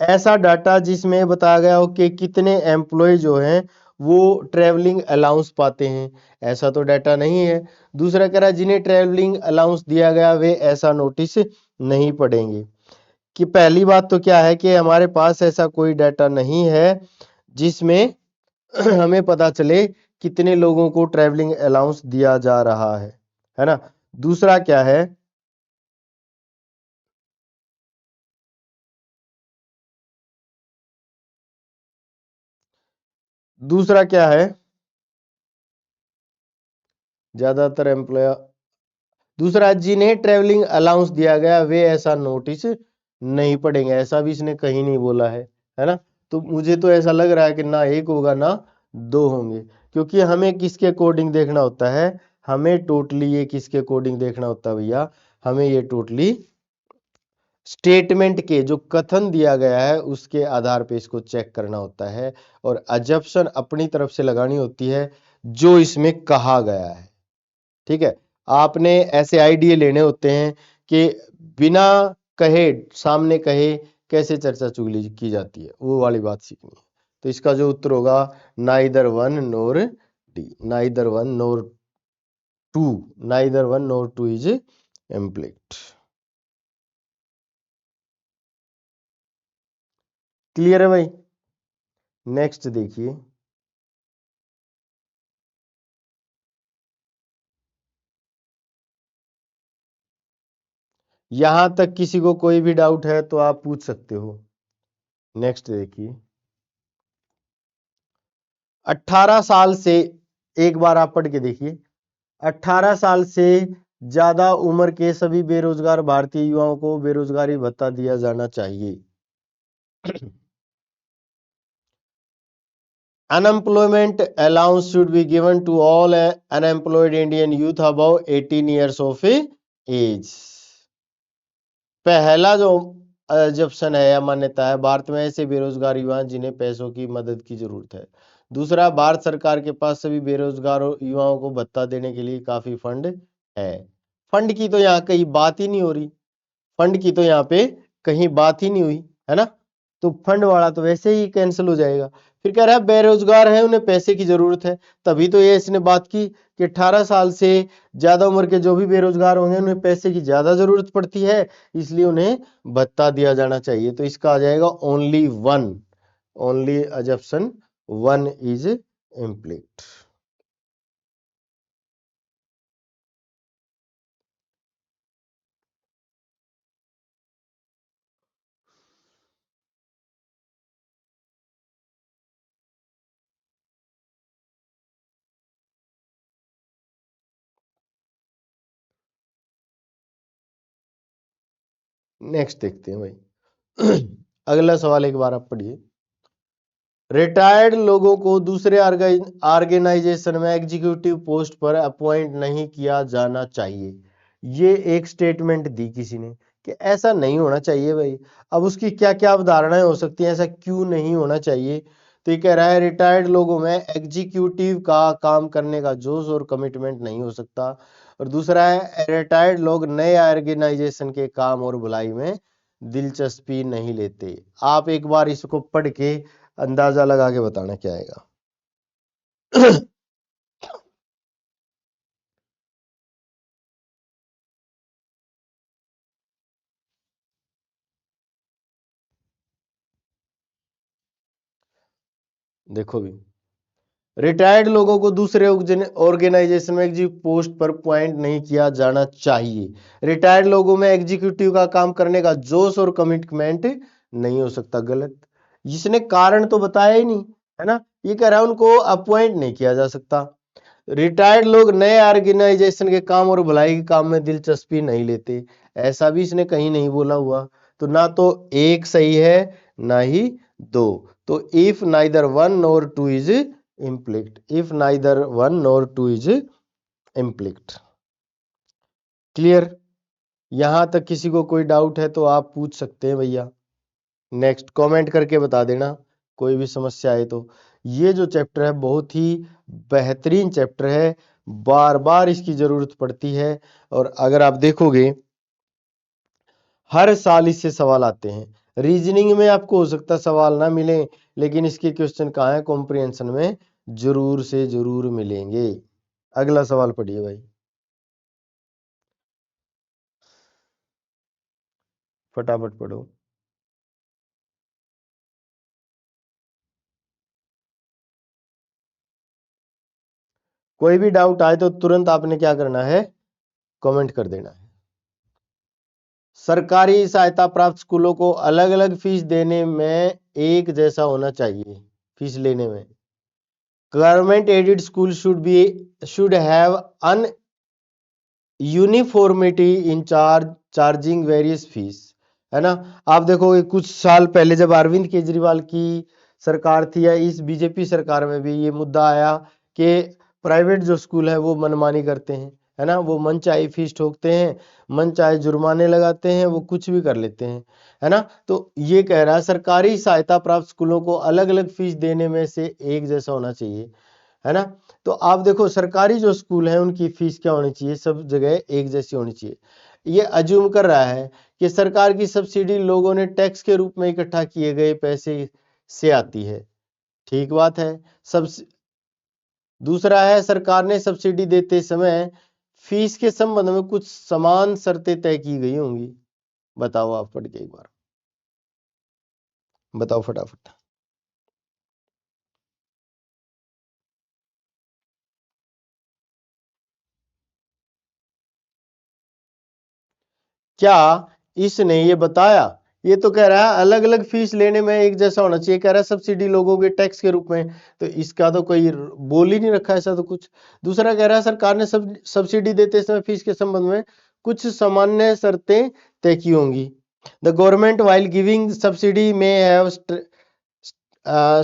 ऐसा डाटा जिसमें बताया गया हो कि कितने एम्प्लॉय जो हैं वो ट्रेवलिंग अलाउंस पाते हैं, ऐसा तो डाटा नहीं है। दूसरा कह रहा है जिन्हें ट्रेवलिंग अलाउंस दिया गया वे ऐसा नोटिस नहीं पढ़ेंगे। कि पहली बात तो क्या है कि हमारे पास ऐसा कोई डाटा नहीं है जिसमें हमें पता चले कितने लोगों को ट्रेवलिंग अलाउंस दिया जा रहा है ना। दूसरा क्या है? दूसरा क्या है, ज्यादातर एम्प्लॉय, दूसरा जिन्हें ट्रेवलिंग अलाउंस दिया गया वे ऐसा नोटिस नहीं पढ़ेंगे, ऐसा भी इसने कहीं नहीं बोला है ना। तो मुझे तो ऐसा लग रहा है कि ना एक होगा ना दो होंगे, क्योंकि हमें किसके अकॉर्डिंग देखना होता है, हमें टोटली ये किसके अकॉर्डिंग देखना होता है भैया, हमें ये टोटली स्टेटमेंट के जो कथन दिया गया है उसके आधार पे इसको चेक करना होता है, और अजप्शन अपनी तरफ से लगानी होती है जो इसमें कहा गया है। ठीक है, आपने ऐसे आइडिया लेने होते हैं कि बिना कहे, सामने कहे कैसे चर्चा चुगली की जाती है, वो वाली बात सीखनी है। तो इसका जो उत्तर होगा neither one nor D, neither one nor two, neither one nor two is implicit. Clear है भाई? नेक्स्ट देखिए, यहां तक किसी को कोई भी डाउट है तो आप पूछ सकते हो। नेक्स्ट देखिए, 18 साल से, एक बार आप पढ़ के देखिए, 18 साल से ज्यादा उम्र के सभी बेरोजगार भारतीय युवाओं को बेरोजगारी भत्ता दिया जाना चाहिए। Unemployment allowance should be given to all unemployed Indian youth above 18 years of age. पहला जो ऑप्शन है या मान्यता है, भारत में ऐसे बेरोजगार युवा हैं जिन्हें पैसों की मदद की जरूरत है। दूसरा, भारत सरकार के पास सभी बेरोजगार युवाओं को भत्ता देने के लिए काफी फंड है। फंड की तो यहाँ कहीं बात ही नहीं हो रही, फंड की तो यहाँ पे कहीं बात ही नहीं हुई, है ना। तो फंड वाला तो वैसे ही कैंसिल हो जाएगा। फिर कह रहा है बेरोजगार है उन्हें पैसे की जरूरत है, तभी तो ये इसने बात की कि 18 साल से ज्यादा उम्र के जो भी बेरोजगार होंगे उन्हें पैसे की ज्यादा जरूरत पड़ती है, इसलिए उन्हें भत्ता दिया जाना चाहिए। तो इसका आ जाएगा only one, only option one is implicit. Next देखते हैं भाई। अगला सवाल एक बार आप पढ़िए। रिटायर्ड लोगों को दूसरे ऑर्गेनाइजेशन में एग्जीक्यूटिव पोस्ट पर अपॉइंट नहीं किया जाना चाहिए। ये एक स्टेटमेंट दी किसी ने कि ऐसा नहीं होना चाहिए भाई। अब उसकी क्या क्या अवधारणाएं हो सकती हैं, ऐसा क्यों नहीं होना चाहिए। तो ये कह रहा है रिटायर्ड लोगों में एग्जीक्यूटिव का काम करने का जोश और कमिटमेंट नहीं हो सकता। और दूसरा है रिटायर्ड लोग नए ऑर्गेनाइजेशन के काम और भलाई में दिलचस्पी नहीं लेते। आप एक बार इसको पढ़ के अंदाजा लगा के बताना क्या आएगा। देखो भी, रिटायर्ड लोगों को दूसरे ऑर्गेनाइजेशन में एग्जीक्यूटिव पोस्ट पर पॉइंट नहीं किया जाना चाहिए। रिटायर्ड लोगों में एग्जीक्यूटिव का काम करने का जोश और कमिटमेंट नहीं हो सकता, गलत। इसने कारण तो बताया ही नहीं, है ना। ये कह रहा है उनको अपॉइंट नहीं किया जा सकता। रिटायर्ड लोग नए ऑर्गेनाइजेशन के काम और भलाई के काम में दिलचस्पी नहीं लेते, ऐसा भी इसने कहीं नहीं बोला हुआ। तो ना तो एक सही है ना ही दो। तो if neither one nor two is implicit, if neither one nor two is implicit. Clear? यहां तक किसी को कोई डाउट है तो आप पूछ सकते हैं भैया। नेक्स्ट कमेंट करके बता देना कोई भी समस्या है तो। ये जो चैप्टर है बहुत ही बेहतरीन चैप्टर है, बार बार इसकी जरूरत पड़ती है। और अगर आप देखोगे हर साल इससे सवाल आते हैं। रीजनिंग में आपको हो सकता है सवाल ना मिले, लेकिन इसके क्वेश्चन कहाँ है, कॉम्प्रिहेंशन में जरूर से जरूर मिलेंगे। अगला सवाल पढ़िए भाई, फटाफट पढ़ो। कोई भी डाउट आए तो तुरंत आपने क्या करना है, कमेंट कर देना है। सरकारी सहायता प्राप्त स्कूलों को अलग अलग फीस देने में एक जैसा होना चाहिए, फीस लेने में। Government aided school should have an uniformity in charging various fees, है ना। आप देखोगे कुछ साल पहले जब अरविंद केजरीवाल की सरकार थी या इस बीजेपी सरकार में भी ये मुद्दा आया कि प्राइवेट जो स्कूल है वो मनमानी करते हैं, है ना, वो मनचाही फीस ठोकते हैं, मनचाहे जुर्माने लगाते हैं, वो कुछ भी कर लेते हैं, है ना। तो ये कह रहा है सरकारी सहायता प्राप्त स्कूलों को अलग अलग फीस देने में से एक जैसा होना चाहिए, है ना। तो आप देखो सरकारी जो स्कूल है उनकी फीस क्या होनी चाहिए, सब जगह एक जैसी होनी चाहिए। ये अज्यूम कर रहा है कि सरकार की सब्सिडी लोगों ने टैक्स के रूप में इकट्ठा किए गए पैसे से आती है, ठीक बात है। सब दूसरा है सरकार ने सब्सिडी देते समय फीस के संबंध में कुछ समान शर्तें तय की गई होंगी। बताओ, आप पढ़ के एक बार बताओ फटाफट। क्या इसने ये बताया? ये तो कह रहा है अलग अलग फीस लेने में एक जैसा होना चाहिए, कह रहा है सब्सिडी लोगों के टैक्स के रूप में, तो इसका तो कोई बोल ही नहीं रखा ऐसा तो कुछ। दूसरा कह रहा है सरकार ने सब्सिडी देते समय फीस के संबंध में कुछ सामान्य शर्तें तय की होंगी। The government while giving subsidy may have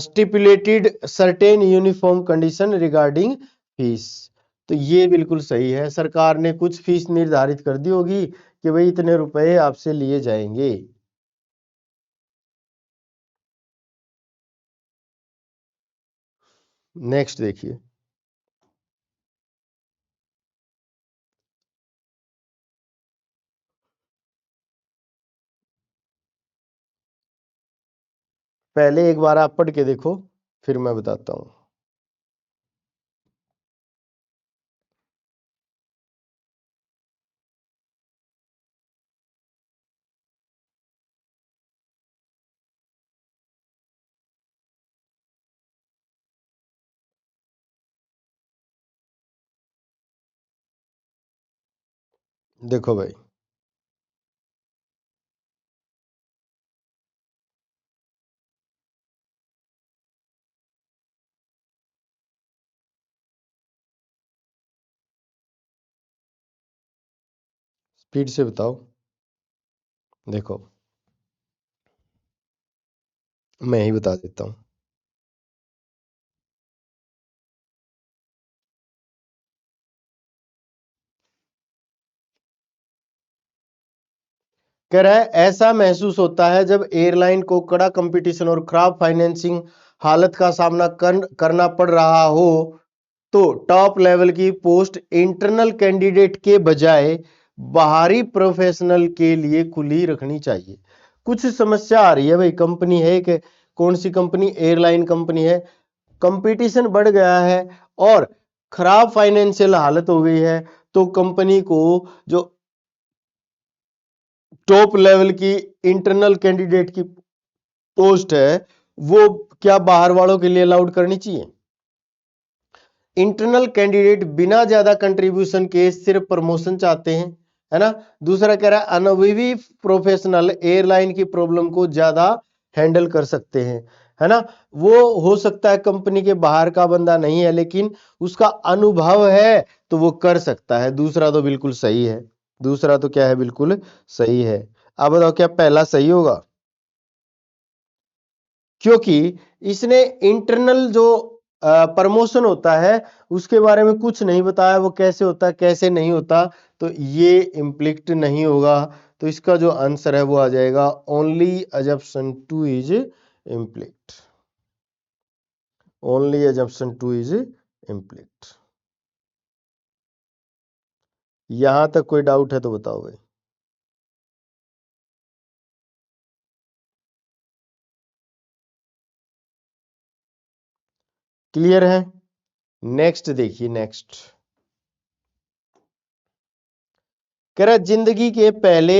stipulated certain uniform condition regarding fees. तो ये बिल्कुल सही है, सरकार ने कुछ फीस निर्धारित कर दी होगी कि भाई इतने रुपए आपसे लिए जाएंगे। नेक्स्ट देखिए, पहले एक बार आप पढ़ के देखो फिर मैं बताता हूं। देखो भाई, स्पीड से बताओ। देखो, मैं ही बता देता हूं। कह रहा है ऐसा महसूस होता है जब एयरलाइन को कड़ा कंपटीशन और खराब फाइनेंसिंग हालत का सामना करना पड़ रहा हो, तो टॉप लेवल की पोस्ट इंटरनल कैंडिडेट के बजाय बाहरी प्रोफेशनल के लिए खुली रखनी चाहिए। कुछ समस्या आ रही है भाई, कंपनी है कि कौन सी कंपनी, एयरलाइन कंपनी है, कंपटीशन बढ़ गया है और खराब फाइनेंशियल हालत हो गई है, तो कंपनी को जो टॉप लेवल की इंटरनल कैंडिडेट की पोस्ट है वो क्या बाहर वालों के लिए अलाउड करनी चाहिए। इंटरनल कैंडिडेट बिना ज्यादा कंट्रीब्यूशन के सिर्फ प्रमोशन चाहते हैं, है ना। दूसरा कह रहा है अनुभवी प्रोफेशनल एयरलाइन की प्रॉब्लम को ज्यादा हैंडल कर सकते हैं, है ना। वो हो सकता है कंपनी के बाहर का बंदा नहीं है लेकिन उसका अनुभव है तो वो कर सकता है। दूसरा तो बिल्कुल सही है, दूसरा तो क्या है, बिल्कुल सही है। अब बताओ क्या पहला सही होगा? क्योंकि इसने इंटरनल जो प्रमोशन होता है उसके बारे में कुछ नहीं बताया, वो कैसे होता है कैसे नहीं होता, तो ये इम्प्लिक्ट नहीं होगा। तो इसका जो आंसर है वो आ जाएगा only assumption two is implicit. Only assumption two is implicit. यहां तक कोई डाउट है तो बताओ भाई। क्लियर है? नेक्स्ट देखिए, नेक्स्ट कह रहा है जिंदगी के पहले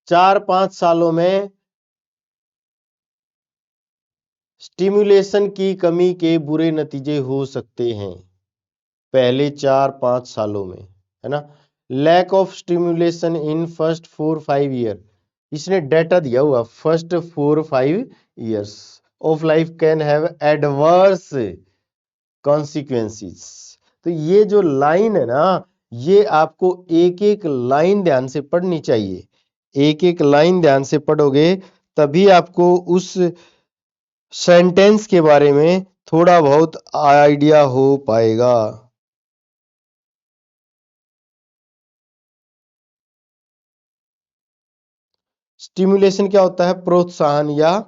4-5 सालों में स्टिमुलेशन की कमी के बुरे नतीजे हो सकते हैं। पहले 4-5 सालों में, है ना, lack of stimulation in first 4-5 year, इसने डेटा दिया हुआ first 4-5 years of life can have adverse consequences. तो ये जो लाइन है ना, ये आपको एक एक लाइन ध्यान से पढ़नी चाहिए। एक एक लाइन ध्यान से पढ़ोगे तभी आपको उस सेंटेंस के बारे में थोड़ा बहुत आइडिया हो पाएगा। स्टिमुलेशन क्या होता है? प्रोत्साहन या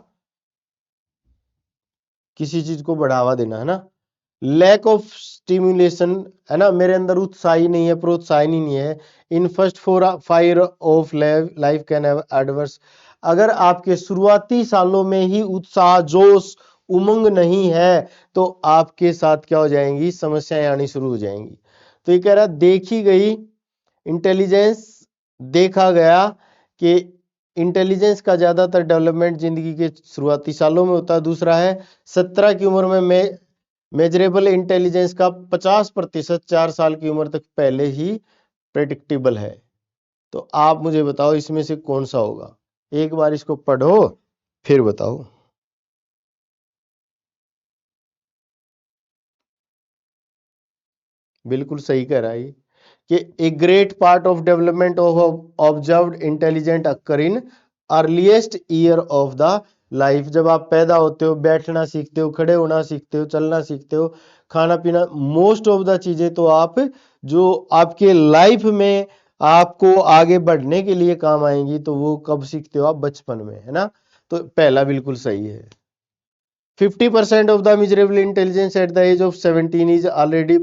किसी चीज को बढ़ावा देना, है ना। लैक ऑफ स्टिमुलेशन, है ना, मेरे अंदर उत्साह ही नहीं है, प्रोत्साहन ही नहीं है। In first four five of life can have adverse. अगर आपके शुरुआती सालों में ही उत्साह, जोश, उमंग नहीं है तो आपके साथ क्या हो जाएंगी? समस्याएं आनी शुरू हो जाएंगी। तो ये कह रहा देखी गई इंटेलिजेंस, देखा गया कि इंटेलिजेंस का ज्यादातर डेवलपमेंट जिंदगी के शुरुआती सालों में होता है। दूसरा है 17 की उम्र में मेजरेबल इंटेलिजेंस का 50% 4 साल की उम्र तक पहले ही प्रेडिक्टेबल है। तो आप मुझे बताओ इसमें से कौन सा होगा? एक बार इसको पढ़ो फिर बताओ। बिल्कुल सही कह रहा है ये, कि a great part of development of observed intelligent occur in earliest year of the life. जब आप पैदा होते हो, बैठना सीखते हो, खड़े होना सीखते हो, चलना सीखते हो, खाना पीना, मोस्ट ऑफ द चीजें तो आप जो आपके लाइफ में आपको आगे बढ़ने के लिए काम आएंगी तो वो कब सीखते हो? आप बचपन में, है ना। तो पहला बिल्कुल सही है। 50% of the measurable intelligence at the age of 17 is already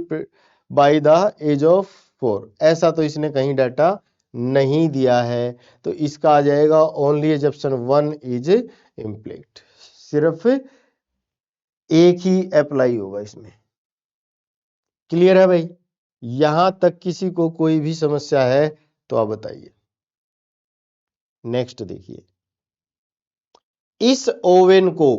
by the age of 4। ऐसा तो इसने कहीं डाटा नहीं दिया है। तो इसका आ जाएगा ओनली एजप्शन 1 इज इम्प्लिक्ट। सिर्फ एक ही अप्लाई होगा इसमें। क्लियर है भाई? यहां तक किसी को कोई भी समस्या है तो आप बताइए। नेक्स्ट देखिए, इस ओवन को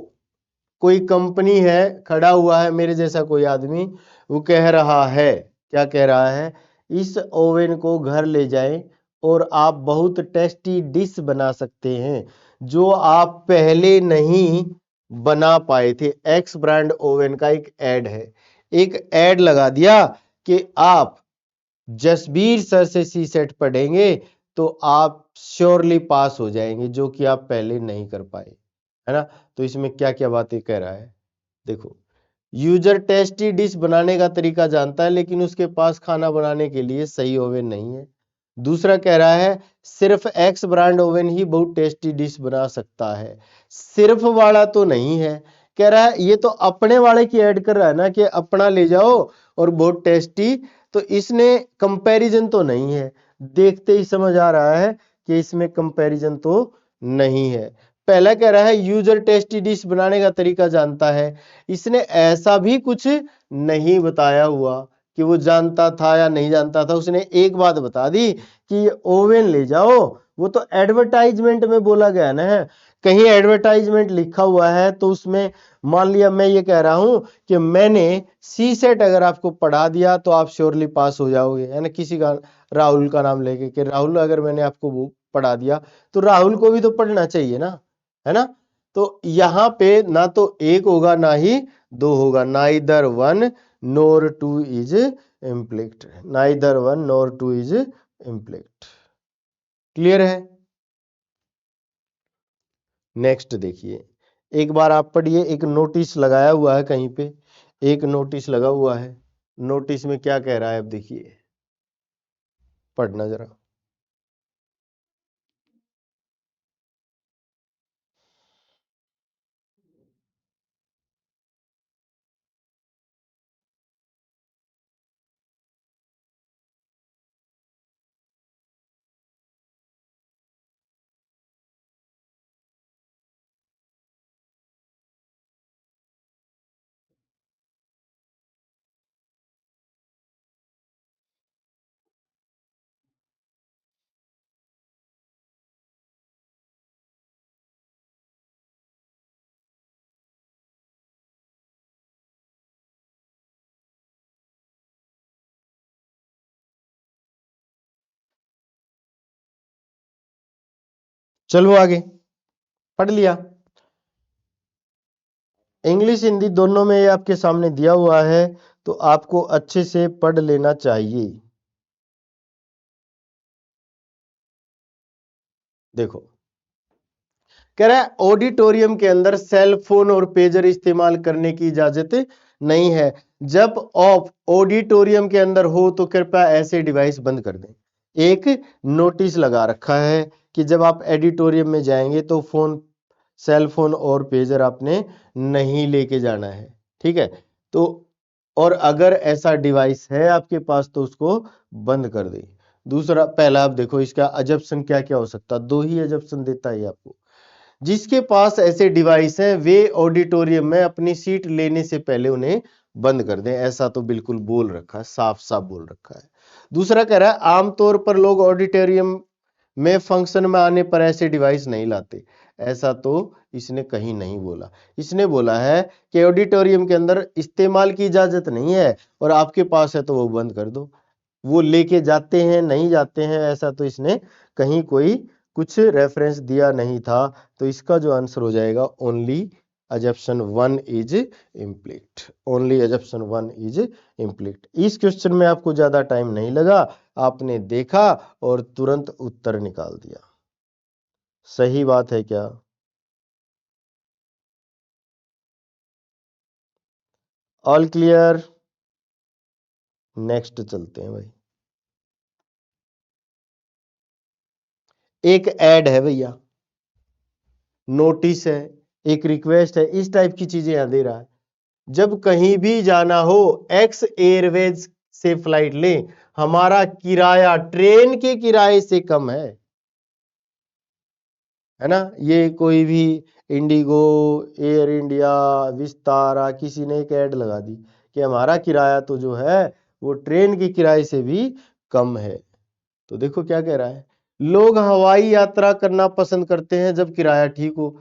कोई कंपनी है, खड़ा हुआ है मेरे जैसा कोई आदमी, वो कह रहा है, क्या कह रहा है? इस ओवन को घर ले जाएं और आप बहुत टेस्टी डिश बना सकते हैं जो आप पहले नहीं बना पाए थे। एक्स ब्रांड ओवन का एक ऐड है, एक ऐड लगा दिया कि आप जसबीर सर से सी सेट पढ़ेंगे तो आप श्योरली पास हो जाएंगे, जो कि आप पहले नहीं कर पाए, है ना। तो इसमें क्या क्या बातें कह रहा है देखो। यूजर टेस्टी डिश बनाने का तरीका जानता है लेकिन उसके पास खाना बनाने के लिए सही ओवन नहीं है। दूसरा कह रहा है सिर्फ एक्स ब्रांड ओवन ही बहुत टेस्टी डिश बना सकता है। सिर्फ वाला तो नहीं है, कह रहा है ये तो अपने वाले की ऐड कर रहा है ना, कि अपना ले जाओ और बहुत टेस्टी। तो इसने कंपैरिजन तो नहीं है, देखते ही समझ आ रहा है कि इसमें कंपैरिजन तो नहीं है। पहला कह रहा है यूजर टेस्टी डिश बनाने का तरीका जानता है। इसने ऐसा भी कुछ नहीं बताया हुआ कि वो जानता था या नहीं जानता था। उसने एक बात बता दी कि ये ओवन ले जाओ। वो तो एडवर्टाइजमेंट में बोला गया ना है। कहीं एडवर्टाइजमेंट लिखा हुआ है तो उसमें मान लिया मैं ये कह रहा हूं कि मैंने सी सेट अगर आपको पढ़ा दिया तो आप श्योरली पास हो जाओगे, है ना। किसी का राहुल का नाम लेके कि राहुल अगर मैंने आपको वो पढ़ा दिया तो राहुल को भी तो पढ़ना चाहिए ना, है ना। तो यहां पे ना तो एक होगा ना ही दो होगा, neither one nor two is implicit, neither one nor two is implicit. Clear है? नेक्स्ट देखिए, एक बार आप पढ़िए, एक नोटिस लगाया हुआ है कहीं पे, एक नोटिस लगा हुआ है। नोटिस में क्या कह रहा है अब देखिए, पढ़ना जरा। चलो आगे, पढ़ लिया। इंग्लिश हिंदी दोनों में ये आपके सामने दिया हुआ है, तो आपको अच्छे से पढ़ लेना चाहिए। देखो, कह रहा है ऑडिटोरियम के अंदर सेल फोन और पेजर इस्तेमाल करने की इजाजत नहीं है। जब आप ऑडिटोरियम के अंदर हो तो कृपया ऐसे डिवाइस बंद कर दें। एक नोटिस लगा रखा है कि जब आप ऑडिटोरियम में जाएंगे तो फोन, सेल फोन और पेजर आपने नहीं लेके जाना है। ठीक है, तो और अगर ऐसा डिवाइस है आपके पास तो उसको बंद कर दें। दूसरा, पहला आप देखो इसका अजप्शन क्या क्या हो सकता है, दो ही अजप्शन देता है आपको। जिसके पास ऐसे डिवाइस हैं वे ऑडिटोरियम में अपनी सीट लेने से पहले उन्हें बंद कर दें। ऐसा तो बिल्कुल बोल रखा है, साफ साफ बोल रखा है। दूसरा कह रहा है आमतौर पर लोग ऑडिटोरियम में फंक्शन में आने पर ऐसे डिवाइस नहीं लाते। ऐसा तो इसने कहीं नहीं बोला। इसने बोला है कि ऑडिटोरियम के अंदर इस्तेमाल की इजाजत नहीं है और आपके पास है तो वो बंद कर दो। वो लेके जाते हैं नहीं जाते हैं ऐसा तो इसने कहीं कोई कुछ रेफरेंस दिया नहीं था। तो इसका जो आंसर हो जाएगा only assumption 1 is implicit. Only assumption 1 is implicit. इस क्वेश्चन में आपको ज्यादा टाइम नहीं लगा, आपने देखा और तुरंत उत्तर निकाल दिया। सही बात है क्या? All clear? नेक्स्ट चलते हैं भाई। एक ऐड है भैया, नोटिस है, एक रिक्वेस्ट है, इस टाइप की चीजें यहां दे रहा है। जब कहीं भी जाना हो एक्स एयरवेज से फ्लाइट ले, हमारा किराया ट्रेन के किराए से कम है ना। ये कोई भी इंडिगो, एयर इंडिया, विस्तारा, किसी ने एक ऐड लगा दी कि हमारा किराया तो जो है वो ट्रेन के किराए से भी कम है। तो देखो क्या कह रहा है, लोग हवाई यात्रा करना पसंद करते हैं जब किराया ठीक हो।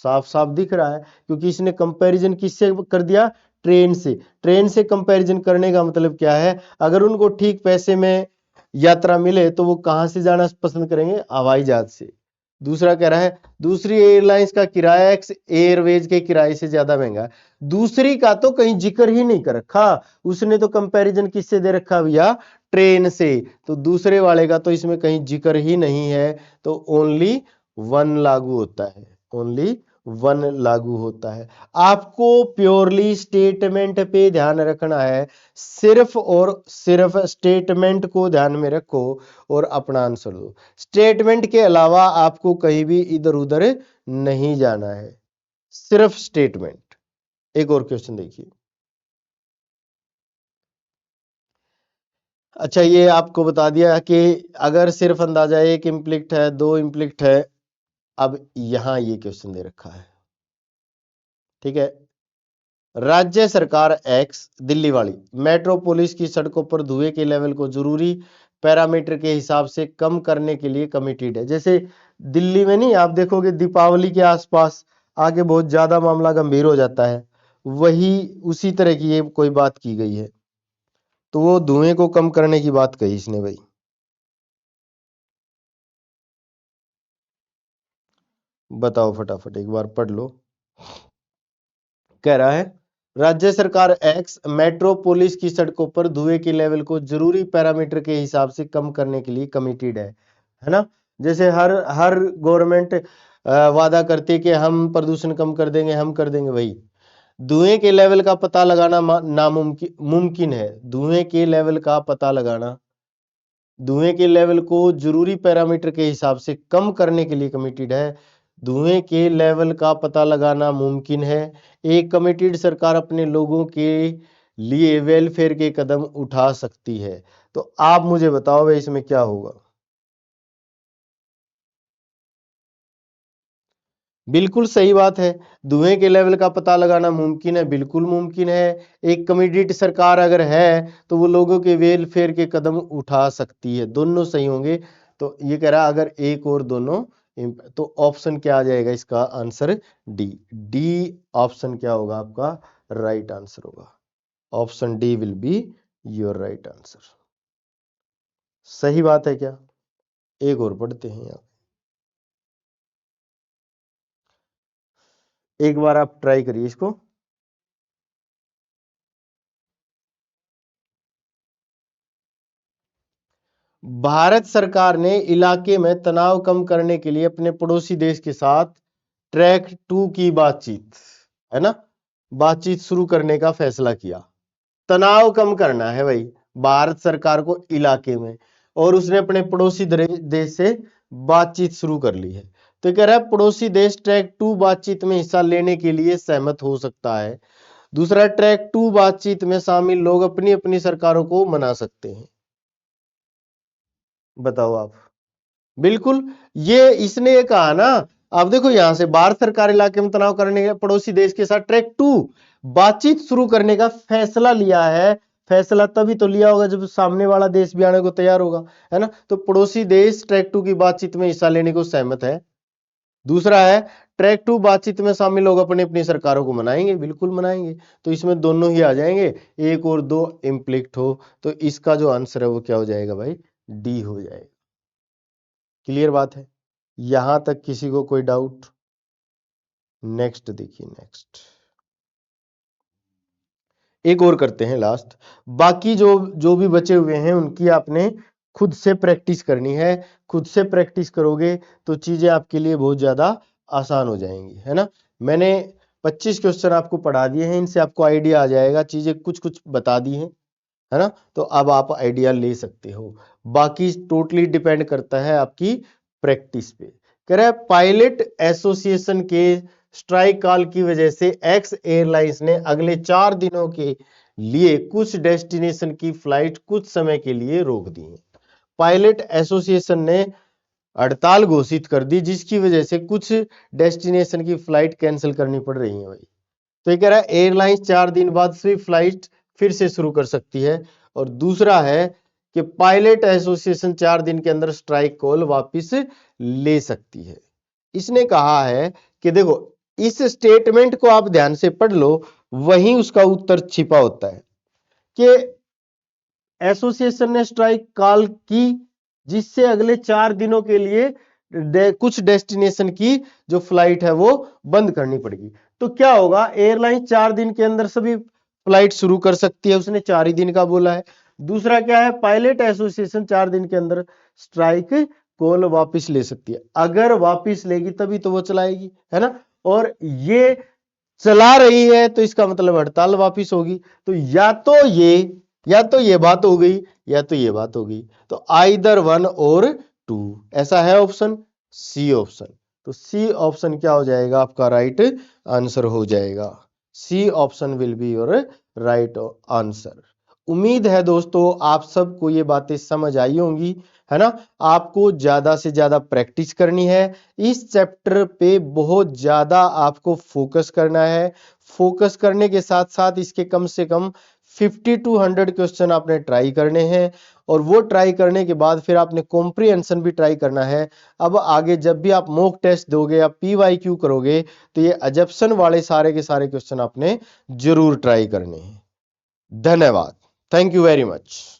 साफ साफ दिख रहा है क्योंकि इसने कंपैरिजन किससे कर दिया, ट्रेन से। ट्रेन से कंपैरिजन करने का मतलब क्या है, अगर उनको ठीक पैसे में यात्रा मिले तो वो कहां से जाना पसंद करेंगे, हवाई जहाज से। दूसरा कह रहा है दूसरी एयरलाइंस का किराया एक्स एयरवेज के किराए से ज्यादा महंगा है। दूसरी का तो कहीं जिक्र ही नहीं कर रखा, उसने तो कंपैरिजन किससे दे रखा भैया, ट्रेन से। तो दूसरे वाले का तो इसमें कहीं जिक्र ही नहीं है, तो ओनली 1 लागू होता है। ओनली 1 लागू होता है। आपको प्योरली स्टेटमेंट पे ध्यान रखना है, सिर्फ और सिर्फ स्टेटमेंट को ध्यान में रखो और अपना आंसर दो। स्टेटमेंट के अलावा आपको कहीं भी इधर उधर नहीं जाना है, सिर्फ स्टेटमेंट। एक और क्वेश्चन देखिए। अच्छा, ये आपको बता दिया कि अगर सिर्फ अंदाजा एक इम्प्लिक्ट है, दो इम्प्लिक्ट है। अब यहां ये क्वेश्चन दे रखा है, ठीक है। राज्य सरकार एक्स, दिल्ली वाली, मेट्रोपोलिस की सड़कों पर धुएं के लेवल को जरूरी पैरामीटर के हिसाब से कम करने के लिए कमिटेड है। जैसे दिल्ली में नहीं, आप देखोगे दीपावली के आसपास आगे बहुत ज्यादा मामला गंभीर हो जाता है, वही उसी तरह की ये कोई बात की गई है। तो वो धुएं को कम करने की बात कही इसने भाई। बताओ फटाफट एक बार पढ़ लो। कह रहा है राज्य सरकार एक्स मेट्रोपोलिस की सड़कों पर धुएं के लेवल को जरूरी पैरामीटर के हिसाब से कम करने के लिए कमिटेड है ना। जैसे हर हर गवर्नमेंट वादा करती है कि हम प्रदूषण कम कर देंगे, हम कर देंगे। भाई धुएं के लेवल का पता लगाना नामुमकिन मुमकिन है। धुएं के लेवल का पता लगाना, धुएं के लेवल को जरूरी पैरामीटर के हिसाब से कम करने के लिए कमिटेड है। धुएं के लेवल का पता लगाना मुमकिन है। एक कमिटेड सरकार अपने लोगों के लिए वेलफेयर के कदम उठा सकती है। तो आप मुझे बताओ भाई इसमें क्या होगा। बिल्कुल सही बात है, धुएं के लेवल का पता लगाना मुमकिन है, बिल्कुल मुमकिन है। एक कमिटेड सरकार अगर है तो वो लोगों के वेलफेयर के कदम उठा सकती है, दोनों सही होंगे। तो ये कह रहा है अगर एक और दोनों तो ऑप्शन क्या आ जाएगा इसका आंसर, डी। डी ऑप्शन क्या होगा आपका राइट आंसर होगा। Option D will be your right answer. सही बात है क्या? एक और पढ़ते हैं यहाँ, एक बार आप ट्राई करिए इसको। भारत सरकार ने इलाके में तनाव कम करने के लिए अपने पड़ोसी देश के साथ ट्रैक 2 की बातचीत, है ना, बातचीत शुरू करने का फैसला किया। तनाव कम करना है भाई भारत सरकार को इलाके में, और उसने अपने पड़ोसी देश से बातचीत शुरू कर ली है। तो कह रहा है पड़ोसी देश ट्रैक 2 बातचीत में हिस्सा लेने के लिए सहमत हो सकता है। दूसरा, ट्रैक 2 बातचीत में शामिल लोग अपनी अपनी सरकारों को मना सकते हैं। बताओ आप। बिल्कुल, ये इसने ये कहा ना, अब देखो यहां से भारत सरकार इलाके में तनाव करने के पड़ोसी देश के साथ ट्रैक 2 बातचीत शुरू करने का फैसला लिया है। फैसला तभी तो लिया होगा जब सामने वाला देश भी आने को तैयार होगा, है ना। तो पड़ोसी देश ट्रैक 2 की बातचीत में हिस्सा लेने को सहमत है। दूसरा है, ट्रैक 2 बातचीत में शामिल लोग अपनी अपनी सरकारों को मनाएंगे, बिल्कुल मनाएंगे। तो इसमें दोनों ही आ जाएंगे, एक और दो इम्प्लिक्ट हो, तो इसका जो आंसर है वो क्या हो जाएगा भाई, डी हो जाएगा। क्लियर बात है, यहां तक किसी को कोई डाउट? नेक्स्ट देखिए, नेक्स्ट एक और करते हैं लास्ट। बाकी जो जो भी बचे हुए हैं उनकी आपने खुद से प्रैक्टिस करनी है। खुद से प्रैक्टिस करोगे तो चीजें आपके लिए बहुत ज्यादा आसान हो जाएंगी, है ना। मैंने 25 क्वेश्चन आपको पढ़ा दिए हैं, इनसे आपको आइडिया आ जाएगा, चीजें कुछ कुछ बता दी हैं, है ना। तो अब आप आइडिया ले सकते हो, बाकी टोटली डिपेंड करता है आपकी प्रैक्टिस पे। कह रहा है पायलट एसोसिएशन के स्ट्राइक कॉल की वजह से एक्स एयरलाइंस ने अगले 4 दिनों के लिए कुछ डेस्टिनेशन की फ्लाइट कुछ समय के लिए रोक दी है। पायलट एसोसिएशन ने हड़ताल घोषित कर दी, जिसकी वजह से कुछ डेस्टिनेशन की फ्लाइट कैंसिल करनी पड़ रही है भाई। तो ये कह रहा है एयरलाइंस 4 दिन बाद से फ्लाइट फिर से शुरू कर सकती है। और दूसरा है कि पायलट एसोसिएशन 4 दिन के अंदर स्ट्राइक कॉल वापस ले सकती है। इसने कहा है कि देखो, इस स्टेटमेंट को आप ध्यान से पढ़ लो, वहीं उसका उत्तर छिपा होता है कि एसोसिएशन ने स्ट्राइक कॉल की, जिससे अगले 4 दिनों के लिए कुछ डेस्टिनेशन की जो फ्लाइट है वो बंद करनी पड़ेगी। तो क्या होगा, एयरलाइन 4 दिन के अंदर सभी फ्लाइट शुरू कर सकती है, उसने 4 ही दिन का बोला है। दूसरा क्या है, पायलट एसोसिएशन 4 दिन के अंदर स्ट्राइक कॉल वापस ले सकती है। अगर वापस लेगी तभी तो वो चलाएगी, है ना। और ये चला रही है तो इसका मतलब हड़ताल वापस होगी। तो या तो ये बात हो गई या तो ये बात हो गई। तो आइदर 1 और 2, ऐसा है ऑप्शन सी ऑप्शन। तो सी ऑप्शन क्या हो जाएगा, आपका राइट आंसर हो जाएगा। C option will be your right answer. उम्मीद है दोस्तों आप सबको ये बातें समझ आई होंगी, है ना। आपको ज्यादा से ज्यादा प्रैक्टिस करनी है, इस चैप्टर पे बहुत ज्यादा आपको फोकस करना है। फोकस करने के साथ साथ इसके कम से कम 50 to 100 क्वेश्चन आपने ट्राई करने हैं, और वो ट्राई करने के बाद फिर आपने कॉम्प्रिहेंशन भी ट्राई करना है। अब आगे जब भी आप मॉक टेस्ट दोगे या PYQ करोगे तो ये अजप्शन वाले सारे के सारे क्वेश्चन आपने जरूर ट्राई करने हैं। धन्यवाद, थैंक यू वेरी मच।